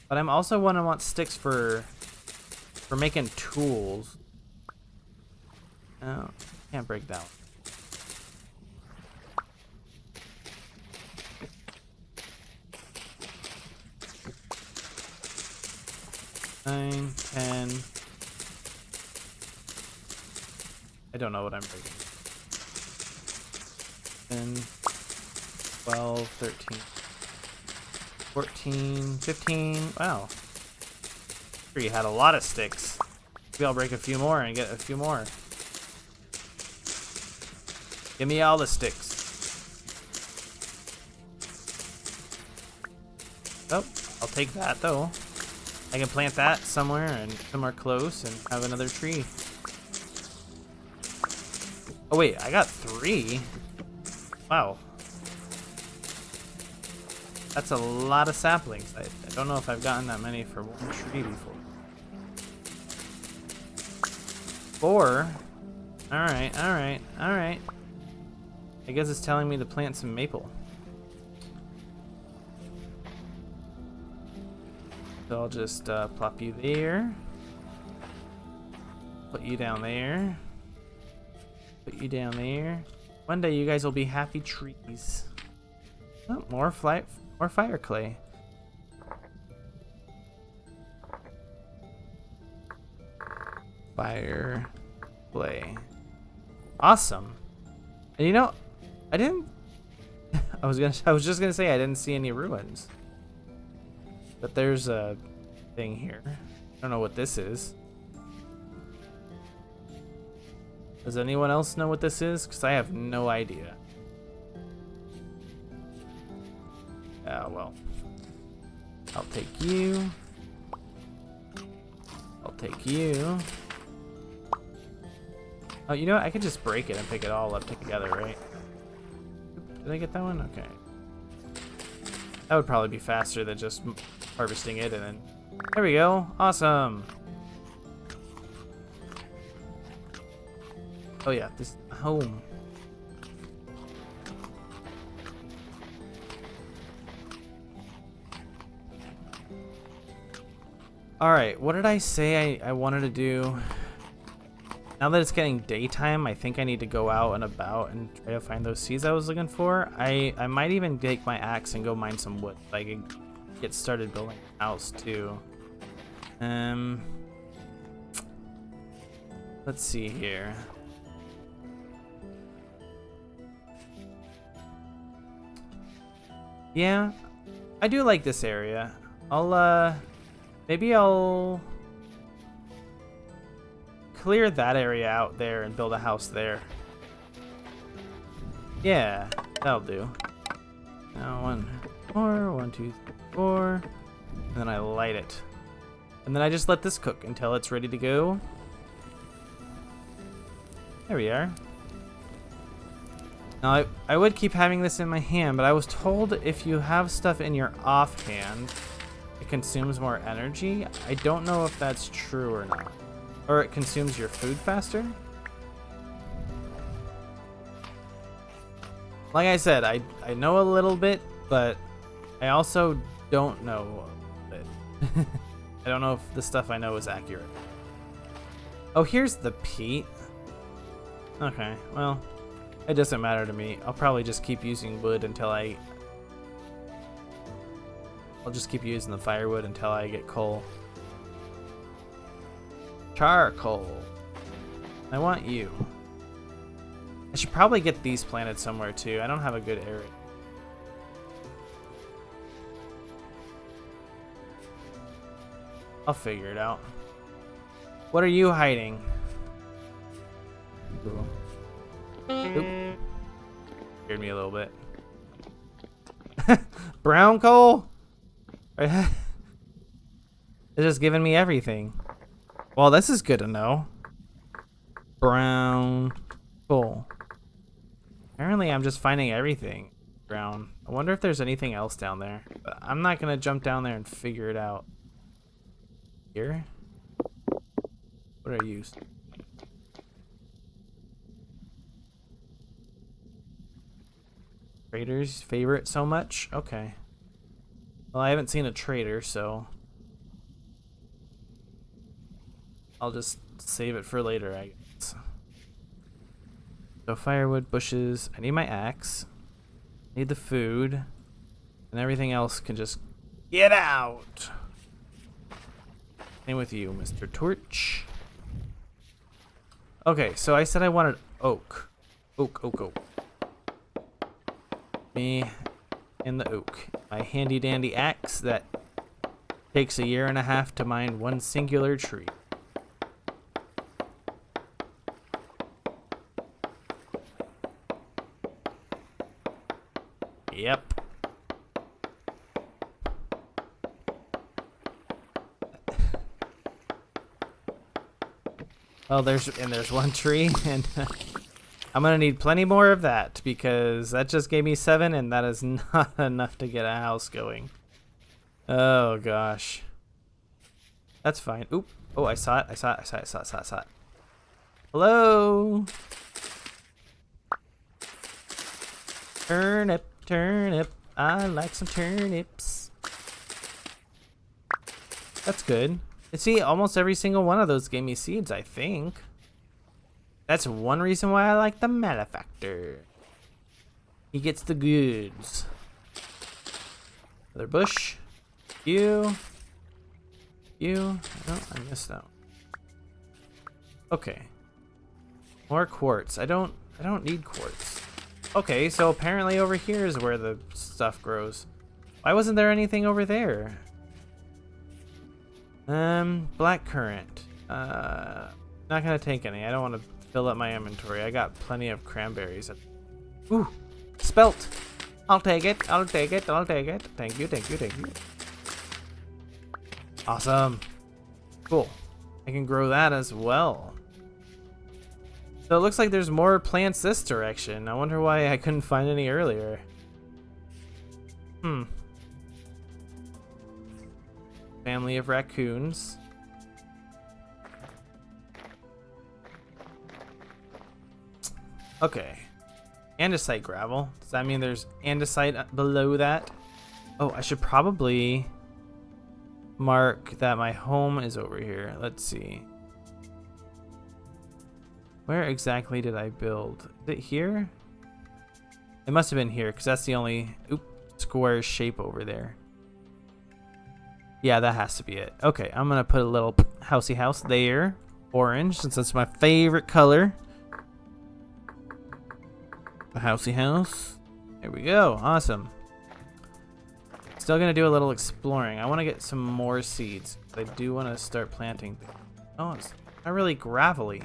But I'm also gonna want sticks for making tools. Oh, can't break that one. 9, 10. I don't know what I'm breaking. 10, 12, 13. 14, 15. Wow. Tree had a lot of sticks. Maybe I'll break a few more and get a few more. Give me all the sticks. Oh, I'll take that though. I can plant that somewhere and somewhere close and have another tree. Oh wait, I got 3. Wow. That's a lot of saplings. I don't know if I've gotten that many for one tree before. 4. Alright, alright, alright. I guess it's telling me to plant some maple. So I'll just plop you there. Put you down there. Put you down there. One day you guys will be happy trees. Oh, more fire clay. Fire clay. Awesome. And you know, I didn't I was just gonna say I didn't see any ruins. But there's a thing here. I don't know what this is. Does anyone else know what this is? Because I have no idea. Ah, well. I'll take you. I'll take you. Oh, you know what? I could just break it and pick it all up together, right? Did I get that one? Okay. That would probably be faster than just harvesting it and then... There we go. Awesome. Oh yeah, this is home. Alright, what did I say I wanted to do? Now that it's getting daytime, I think I need to go out and about and try to find those seeds I was looking for. I might even take my axe and go mine some wood so I can get started building a house too. Let's see here. Yeah, I do like this area. Maybe I'll clear that area out there and build a house there. Yeah, that'll do. Now 1, 4, 1, 2, 3, 4, and then I light it. And then I just let this cook until it's ready to go. There we are. Now, I would keep having this in my hand, but I was told if you have stuff in your offhand, it consumes more energy. I don't know if that's true or not. Or it consumes your food faster. Like I said, I know a little bit, but I also don't know a bit. I don't know if the stuff I know is accurate. Oh, here's the peat. Okay, well, it doesn't matter to me. I'll probably just keep using wood until I'll just keep using the firewood until I get coal. Charcoal. I want you. I should probably get these planted somewhere too. I don't have a good area. I'll figure it out. What are you hiding? Cool. Oop. Scared me a little bit. Brown coal? It's just giving me everything. Well, this is good to know. Brown coal. Apparently, I'm just finding everything brown. I wonder if there's anything else down there. But I'm not gonna jump down there and figure it out. Here? What are you? Trader's favorite so much? Okay. Well, I haven't seen a trader, so I'll just save it for later, I guess. So firewood, bushes. I need my axe. I need the food. And everything else can just get out. Same with you, Mr. Torch. Okay, so I said I wanted oak. Oak, oak, oak. Me and the oak. My handy dandy axe that takes 1.5 years to mine one singular tree. Yep. Well, there's one tree, and I'm gonna need plenty more of that because that just gave me 7, and that is not enough to get a house going. Oh gosh, that's fine. Oop! Oh, I saw it! I saw it! Hello. Turnip, turnip. I like some turnips. That's good. See, almost every single one of those gave me seeds, I think. That's one reason why I like the malefactor. He gets the goods. Another bush. You. Oh, I missed that one. Okay. More quartz. I don't need quartz. Okay, so apparently over here is where the stuff grows. Why wasn't there anything over there? Black currant. Not gonna take any. I don't want to fill up my inventory. I got plenty of cranberries. Ooh, spelt. I'll take it. Thank you. Awesome. Cool. I can grow that as well. So it looks like there's more plants this direction. I wonder why I couldn't find any earlier. Family of raccoons. Okay. Andesite gravel. Does that mean there's andesite below that? Oh, I should probably mark that my home is over here. Let's see. Where exactly did I build? Is it here? It must have been here because that's the only square shape over there. Yeah, that has to be it. Okay, I'm gonna put a little housey house there. Orange, since that's my favorite color. A housey house. There we go. Awesome. Still gonna do a little exploring. I want to get some more seeds. I do want to start planting. Oh, it's not really gravelly.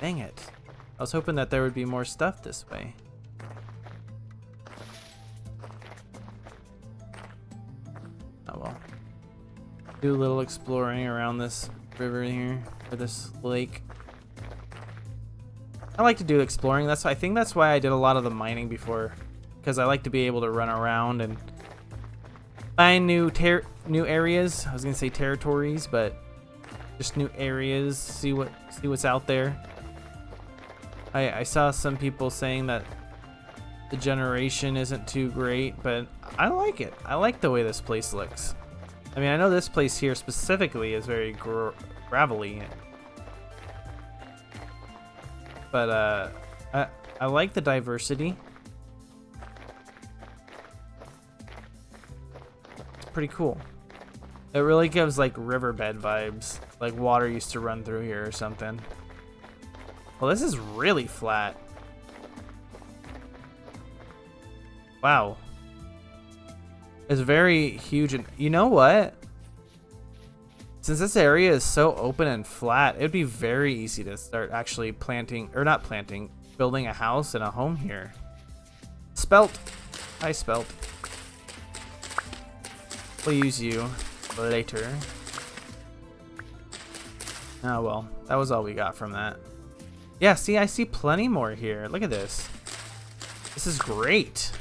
Dang it. I was hoping that there would be more stuff this way. Oh well. Do a little exploring around this river here, or this lake. I like to do exploring. I think that's why I did a lot of the mining before, because I like to be able to run around and find new areas. I was gonna say territories, but just new areas. See what's out there. I saw some people saying that the generation isn't too great, but I like it. I like the way this place looks. I mean, I know this place here specifically is very gravelly, but I like the diversity. It's pretty cool. It really gives like riverbed vibes, like water used to run through here or something. Well, this is really flat. Wow. It's very huge, and you know what? Since this area is so open and flat, it'd be very easy to start actually building a house and a home here. Spelt. Hi, Spelt. We'll use you later. Oh well, that was all we got from that. Yeah, see, I see plenty more here. Look at this. This is great.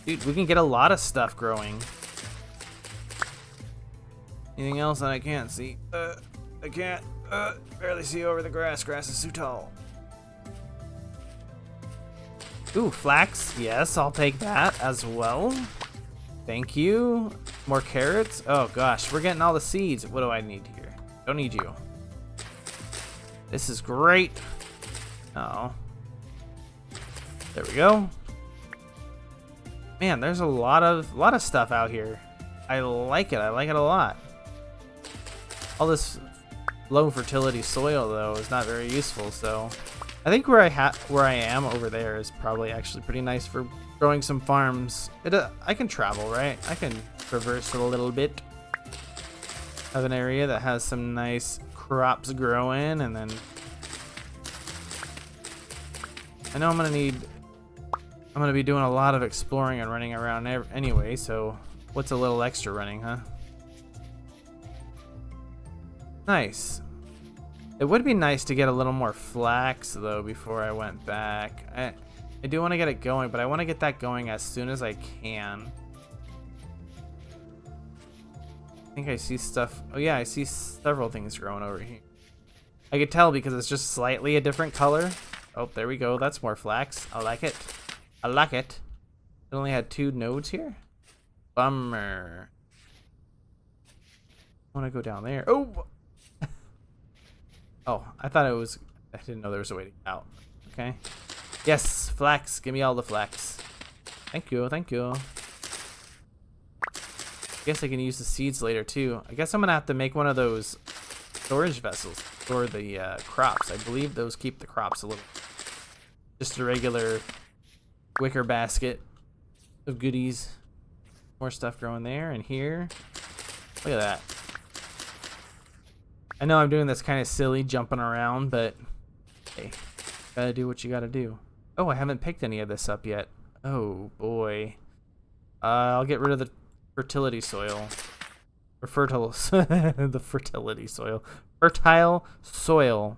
Dude, we can get a lot of stuff growing. Anything else that I can't see? I can't barely see over the grass. Grass is too tall. Ooh, flax. Yes, I'll take that as well. Thank you. More carrots. Oh gosh, we're getting all the seeds. What do I need here? Don't need you. This is great. Oh. There we go. Man, there's a lot of stuff out here. I like it. I like it a lot. All this low fertility soil though is not very useful, so I think where I am over there is probably actually pretty nice for growing some farms. I can travel, right? I can traverse a little bit of an area that has some nice crops growing, and then I know I'm gonna be doing a lot of exploring and running around anyway, so what's a little extra running, huh? Nice. It would be nice to get a little more flax though before I went back. I do want to get it going, but I want to get that going as soon as I can. I think I see stuff. Oh yeah, I see several things growing over here. I could tell because it's just slightly a different color. Oh, there we go. That's more flax. I like it. I like it. It only had 2 nodes here. Bummer. I want to go down there. Oh! Oh, I thought it was... I didn't know there was a way to get out. Okay. Yes, flax. Give me all the flax. Thank you, thank you. I guess I can use the seeds later too. I guess I'm gonna have to make one of those storage vessels for the crops. I believe those keep the crops a little. Just a regular wicker basket of goodies. More stuff growing there and here. Look at that. I know I'm doing this kind of silly, jumping around, but hey, gotta do what you gotta do. Oh, I haven't picked any of this up yet. Oh boy. I'll get rid of the fertility soil. Or the fertility soil. Fertile soil.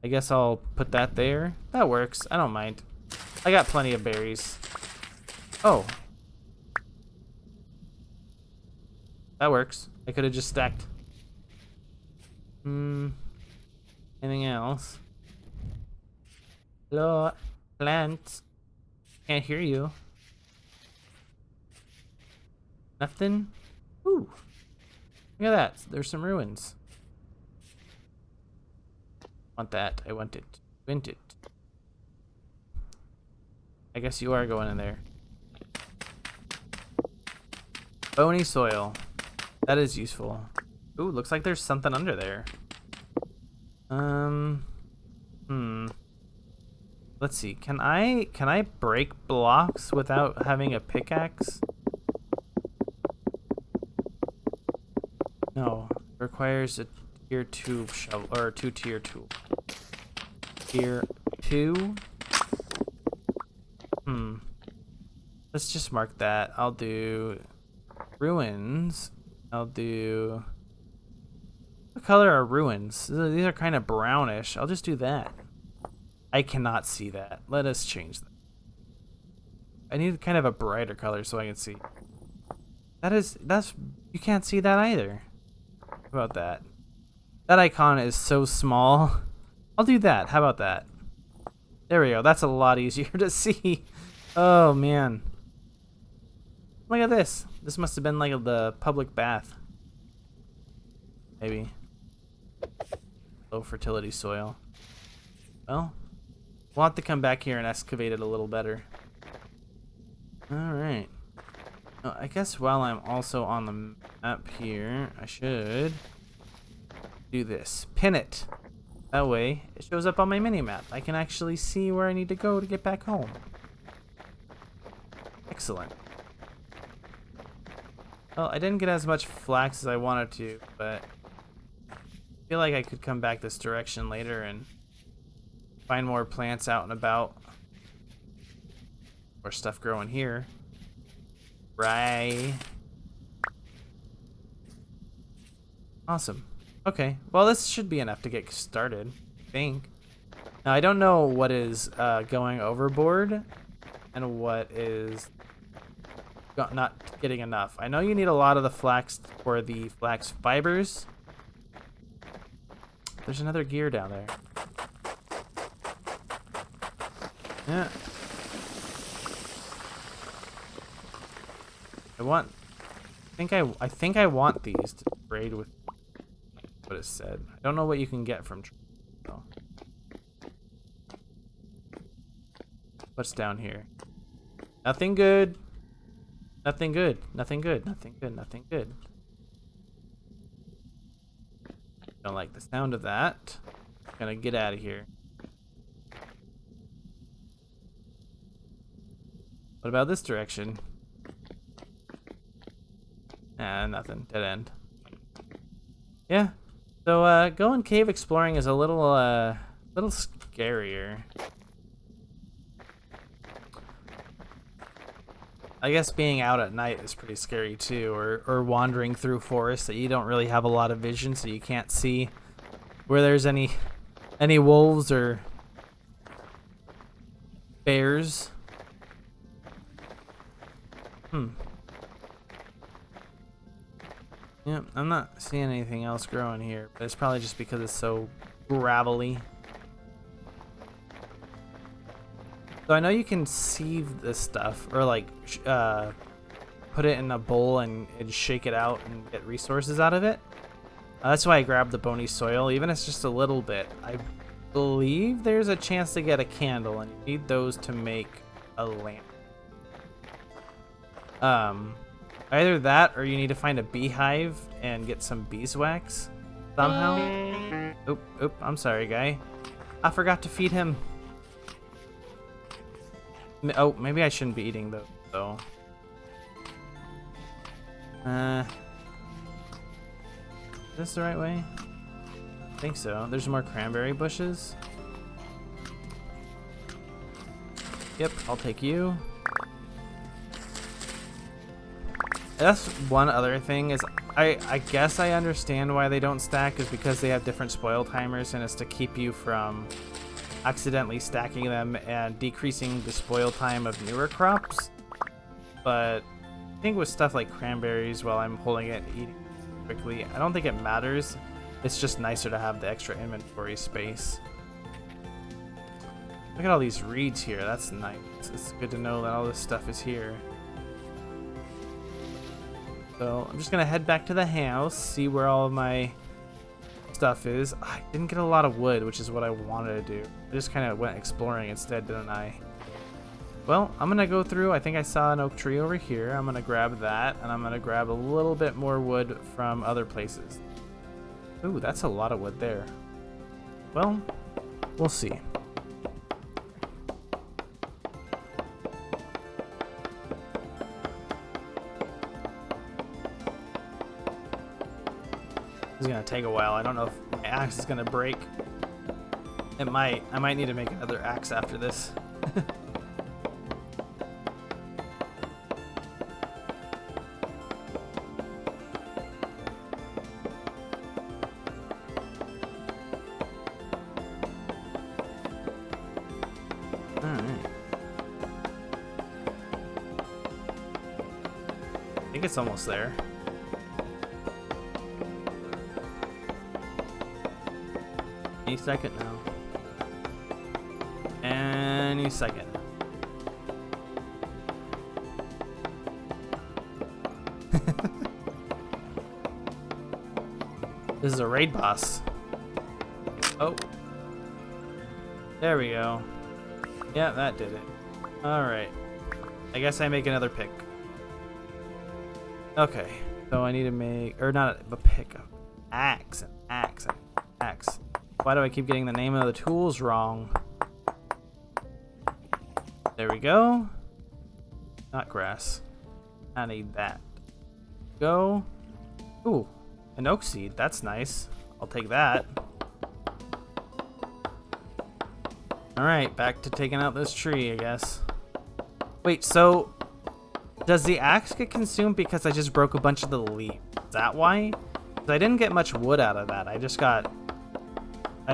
I guess I'll put that there. That works. I don't mind. I got plenty of berries. Oh. That works. I could have just stacked. Anything else? Hello, plants. Can't hear you. Nothing? Ooh. Look at that. There's some ruins. Want that. I want it. Want it. I guess you are going in there. Bony soil. That is useful. Ooh, looks like there's something under there. Let's see. Can I break blocks without having a pickaxe? No. It requires a tier 2 shovel or 2-tier tool. Tier 2? Let's just mark that. I'll do ruins. I'll do... What color are ruins? These are kind of brownish. I'll just do that. I cannot see that. Let us change that. I need kind of a brighter color so I can see. That's... You can't see that either. How about that? That icon is so small. I'll do that. How about that? There we go. That's a lot easier to see. Oh, man. Look at this. This must have been like the public bath. Maybe. Low fertility soil. Well, we'll have to come back here and excavate it a little better. Alright. I guess while I'm also on the map here, I should do this. Pin it. That way, it shows up on my mini-map. I can actually see where I need to go to get back home. Excellent. Well, I didn't get as much flax as I wanted to, but I feel like I could come back this direction later and find more plants out and about. More stuff growing here. Right. Awesome. Okay, well this should be enough to get started, I think. Now I don't know what is going overboard and what is not getting enough. I know you need a lot of the flax for the flax fibers. There's another gear down there. Yeah. I think I want these to trade with what it said. I don't know what you can get from though. What's down here? Nothing good. Nothing good. Nothing good. Nothing good. Nothing good. Don't like the sound of that. Gonna get out of here. What about this direction? Nothing. Dead end. Yeah. So going cave exploring is a little scarier. I guess being out at night is pretty scary too, or wandering through forests that you don't really have a lot of vision, so you can't see where there's any wolves or bears. Yeah, I'm not seeing anything else growing here, but it's probably just because it's so gravelly. So I know you can sieve this stuff, or like put it in a bowl and shake it out and get resources out of it. That's why I grabbed the bony soil, even if it's just a little bit. I believe there's a chance to get a candle, and you need those to make a lamp. Either that, or you need to find a beehive and get some beeswax somehow. Oop, I'm sorry, guy. I forgot to feed him. Oh, maybe I shouldn't be eating those, though. Is this the right way? I think so. There's more cranberry bushes. Yep, I'll take you. That's one other thing is I guess I understand why they don't stack is because they have different spoil timers, and it's to keep you from accidentally stacking them and decreasing the spoil time of newer crops. But I think with stuff like cranberries, while I'm holding it and eating quickly, I don't think it matters. It's just nicer to have the extra inventory space. Look at all these reeds here. That's nice. It's good to know that all this stuff is here. So I'm just gonna head back to the house, see where all of my stuff is. I didn't get a lot of wood, which is what I wanted to do. I just kind of went exploring instead, didn't I? Well, I'm gonna go through. I think I saw an oak tree over here. I'm gonna grab that, and I'm gonna grab a little bit more wood from other places. Ooh, that's a lot of wood there. Well, we'll see. It's gonna take a while. I don't know if my axe is gonna break. It might. I might need to make another axe after this. Alright. I think it's almost there. Any second now. Any second. This is a raid boss. Oh. There we go. Yeah, that did it. Alright. I guess I make another pick. Okay. So I need to make, or not a pick, an axe, an axe, an axe. Why do I keep getting the name of the tools wrong? There we go. Not grass. I need that. Go. Ooh, an oak seed. That's nice. I'll take that. Alright, back to taking out this tree, I guess. Wait, so does the axe get consumed because I just broke a bunch of the leaves? Is that why? 'Cause I didn't get much wood out of that. I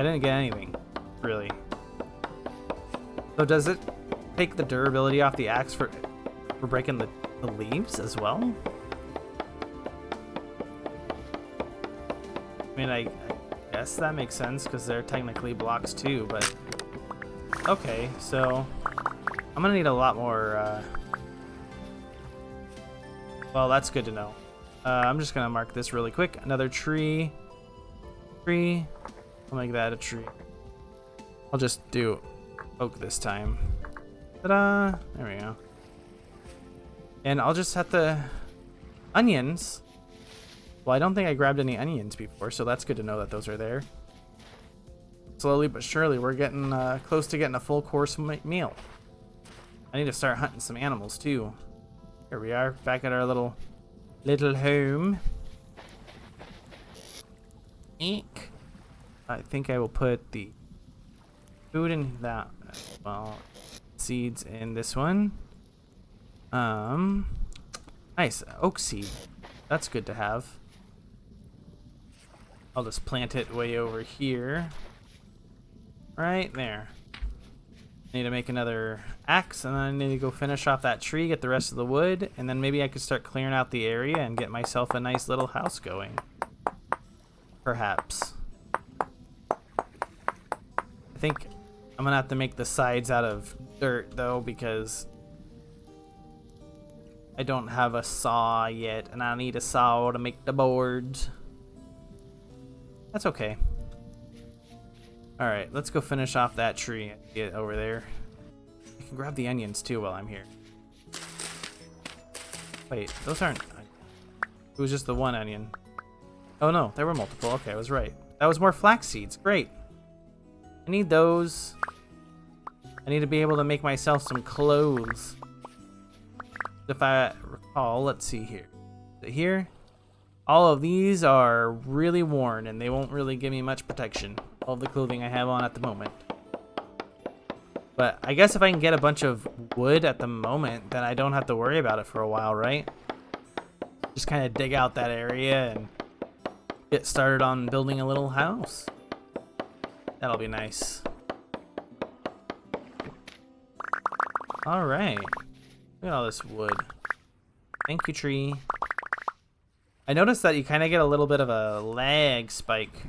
didn't get anything, really. So does it take the durability off the axe for breaking the leaves as well? I mean, I guess that makes sense because they're technically blocks too, but okay, so I'm gonna need a lot more, well, that's good to know. I'm just gonna mark this really quick. Another tree. I'll make that a tree. I'll just do oak this time. Ta-da! There we go. And I'll just set the onions. Well, I don't think I grabbed any onions before, so that's good to know that those are there. Slowly but surely, we're getting close to getting a full course meal. I need to start hunting some animals too. Here we are, back at our little home. Eek. I think I will put the food in that. Well, seeds in this one. Nice oak seed. That's good to have. I'll just plant it way over here. Right there. I need to make another axe, and then I need to go finish off that tree, get the rest of the wood, and then maybe I could start clearing out the area and get myself a nice little house going. Perhaps. I think I'm gonna have to make the sides out of dirt though, because I don't have a saw yet, and I need a saw to make the boards. That's okay. Alright, let's go finish off that tree and get over there. I can grab the onions too while I'm here. Wait, those aren't... It was just the one onion. Oh no, there were multiple. Okay, I was right. That was more flax seeds. Great. I need those. I need to be able to make myself some clothes. If I recall, let's see here. Is it here? All of these are really worn and they won't really give me much protection. All of the clothing I have on at the moment. But I guess if I can get a bunch of wood at the moment, then I don't have to worry about it for a while, right? Just kind of dig out that area and get started on building a little house. That'll be nice. Alright. Look at all this wood. Thank you, tree. I noticed that you kind of get a little bit of a lag spike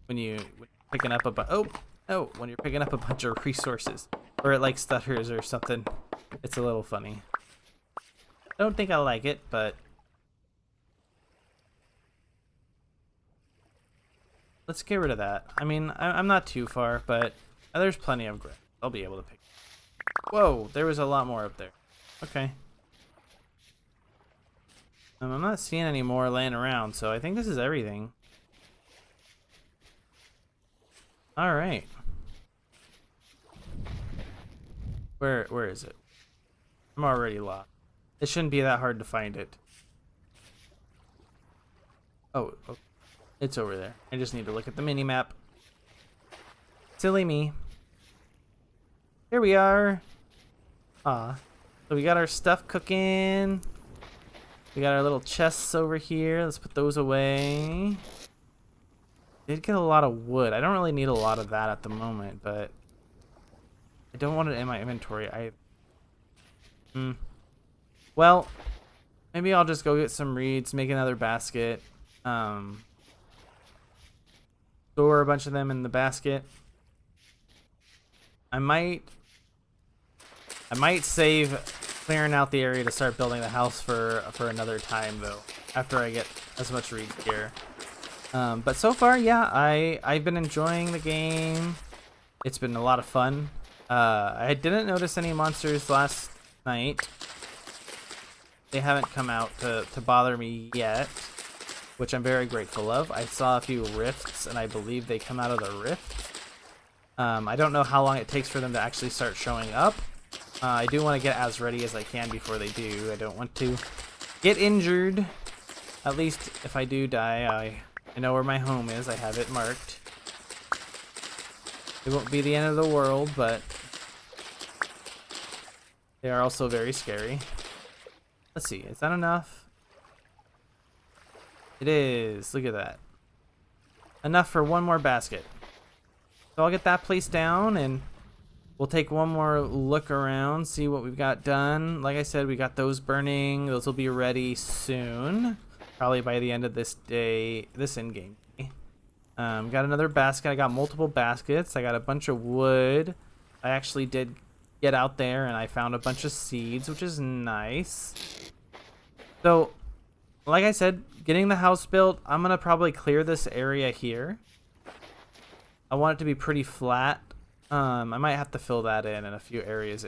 when you're picking up when you're picking up a bunch of resources, or it like stutters or something. It's a little funny. I don't think I like it, but let's get rid of that. I mean, I'm not too far, but there's plenty of grass. I'll be able to pick. Whoa, there was a lot more up there. Okay. I'm not seeing any more laying around, so I think this is everything. Alright. Where is it? I'm already lost. It shouldn't be that hard to find it. Oh, it's over there. I just need to look at the mini-map. Silly me. Here we are. So we got our stuff cooking. We got our little chests over here. Let's put those away. Did get a lot of wood. I don't really need a lot of that at the moment, but I don't want it in my inventory. Well, maybe I'll just go get some reeds, make another basket. Store a bunch of them in the basket. I might save clearing out the area to start building the house for another time though, after I get as much reed gear. But so far, yeah, I've been enjoying the game. It's been a lot of fun. I didn't notice any monsters last night. They haven't come out to bother me yet, which I'm very grateful of. I saw a few rifts, and I believe they come out of the rift. I don't know how long it takes for them to actually start showing up. I do want to get as ready as I can before they do. I don't want to get injured. At least if I do die, I know where my home is. I have it marked. It won't be the end of the world, but they are also very scary. Let's see, is that enough? It is. Look at that. Enough for one more basket. So I'll get that placed down and we'll take one more look around, see what we've got done. Like I said, we got those burning. Those will be ready soon. Probably by the end of this day, this in-game day. Got another basket. I got multiple baskets. I got a bunch of wood. I actually did get out there and I found a bunch of seeds, which is nice. So, like I said, getting the house built, I'm going to probably clear this area here. I want it to be pretty flat. I might have to fill that in a few areas.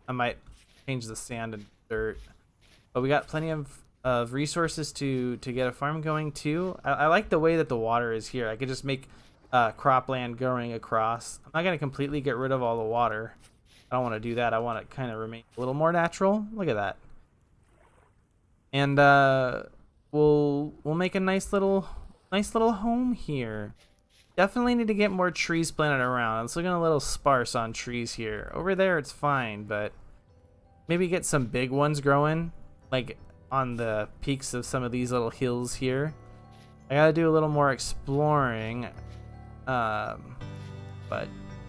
I might change the sand and dirt. But we got plenty of resources to get a farm going too. I like the way that the water is here. I could just make cropland going across. I'm not going to completely get rid of all the water. I just want to make I don't want to do that. I want to kind of remain a little more natural. Look at that. And we'll make a nice little home here. Definitely need to get more trees planted around. It's looking a little sparse on trees here. Over there it's fine, but maybe get some big ones growing, like on the peaks of some of these little hills here. I gotta do a little more exploring. But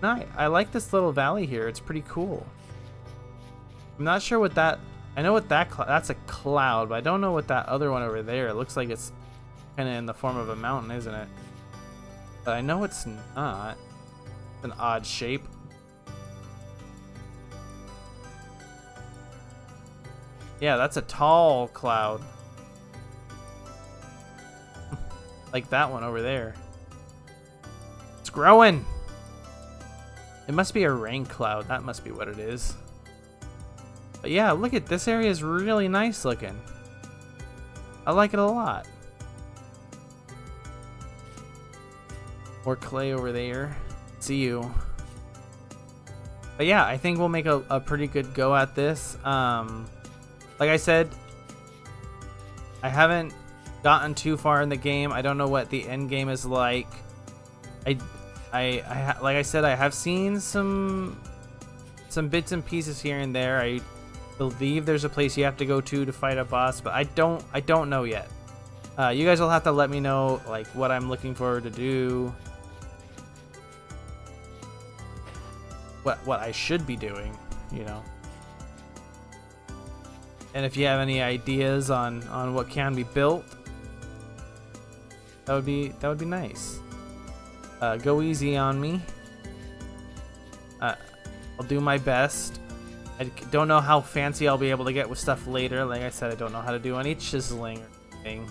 no, I like this little valley here. It's pretty cool. I'm not sure what that... I know what that's a cloud, but I don't know what that other one over there. It looks like it's kind of in the form of a mountain, isn't it? But I know it's not. It's an odd shape. Yeah, that's a tall cloud. Like that one over there. It's growing! It must be a rain cloud. That must be what it is. But yeah, look at this area is really nice looking. I like it a lot. More clay over there. See you. But yeah, I think we'll make a pretty good go at this. Like I said, I haven't gotten too far in the game. I don't know what the end game is like. Like I said, I have seen some bits and pieces here and there. I believe there's a place you have to go to fight a boss, but I don't know yet. You guys will have to let me know like what I'm looking forward to do, what I should be doing, you know. And if you have any ideas on what can be built, that would be nice. Go easy on me. I'll do my best. I don't know how fancy I'll be able to get with stuff later. Like I said, I don't know how to do any chiseling or anything.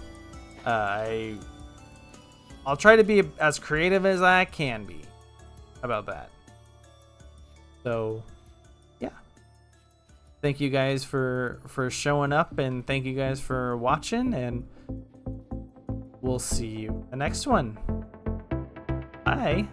I'll try to be as creative as I can be. How about that? So, yeah. Thank you guys for showing up, and thank you guys for watching, and we'll see you in the next one. Bye.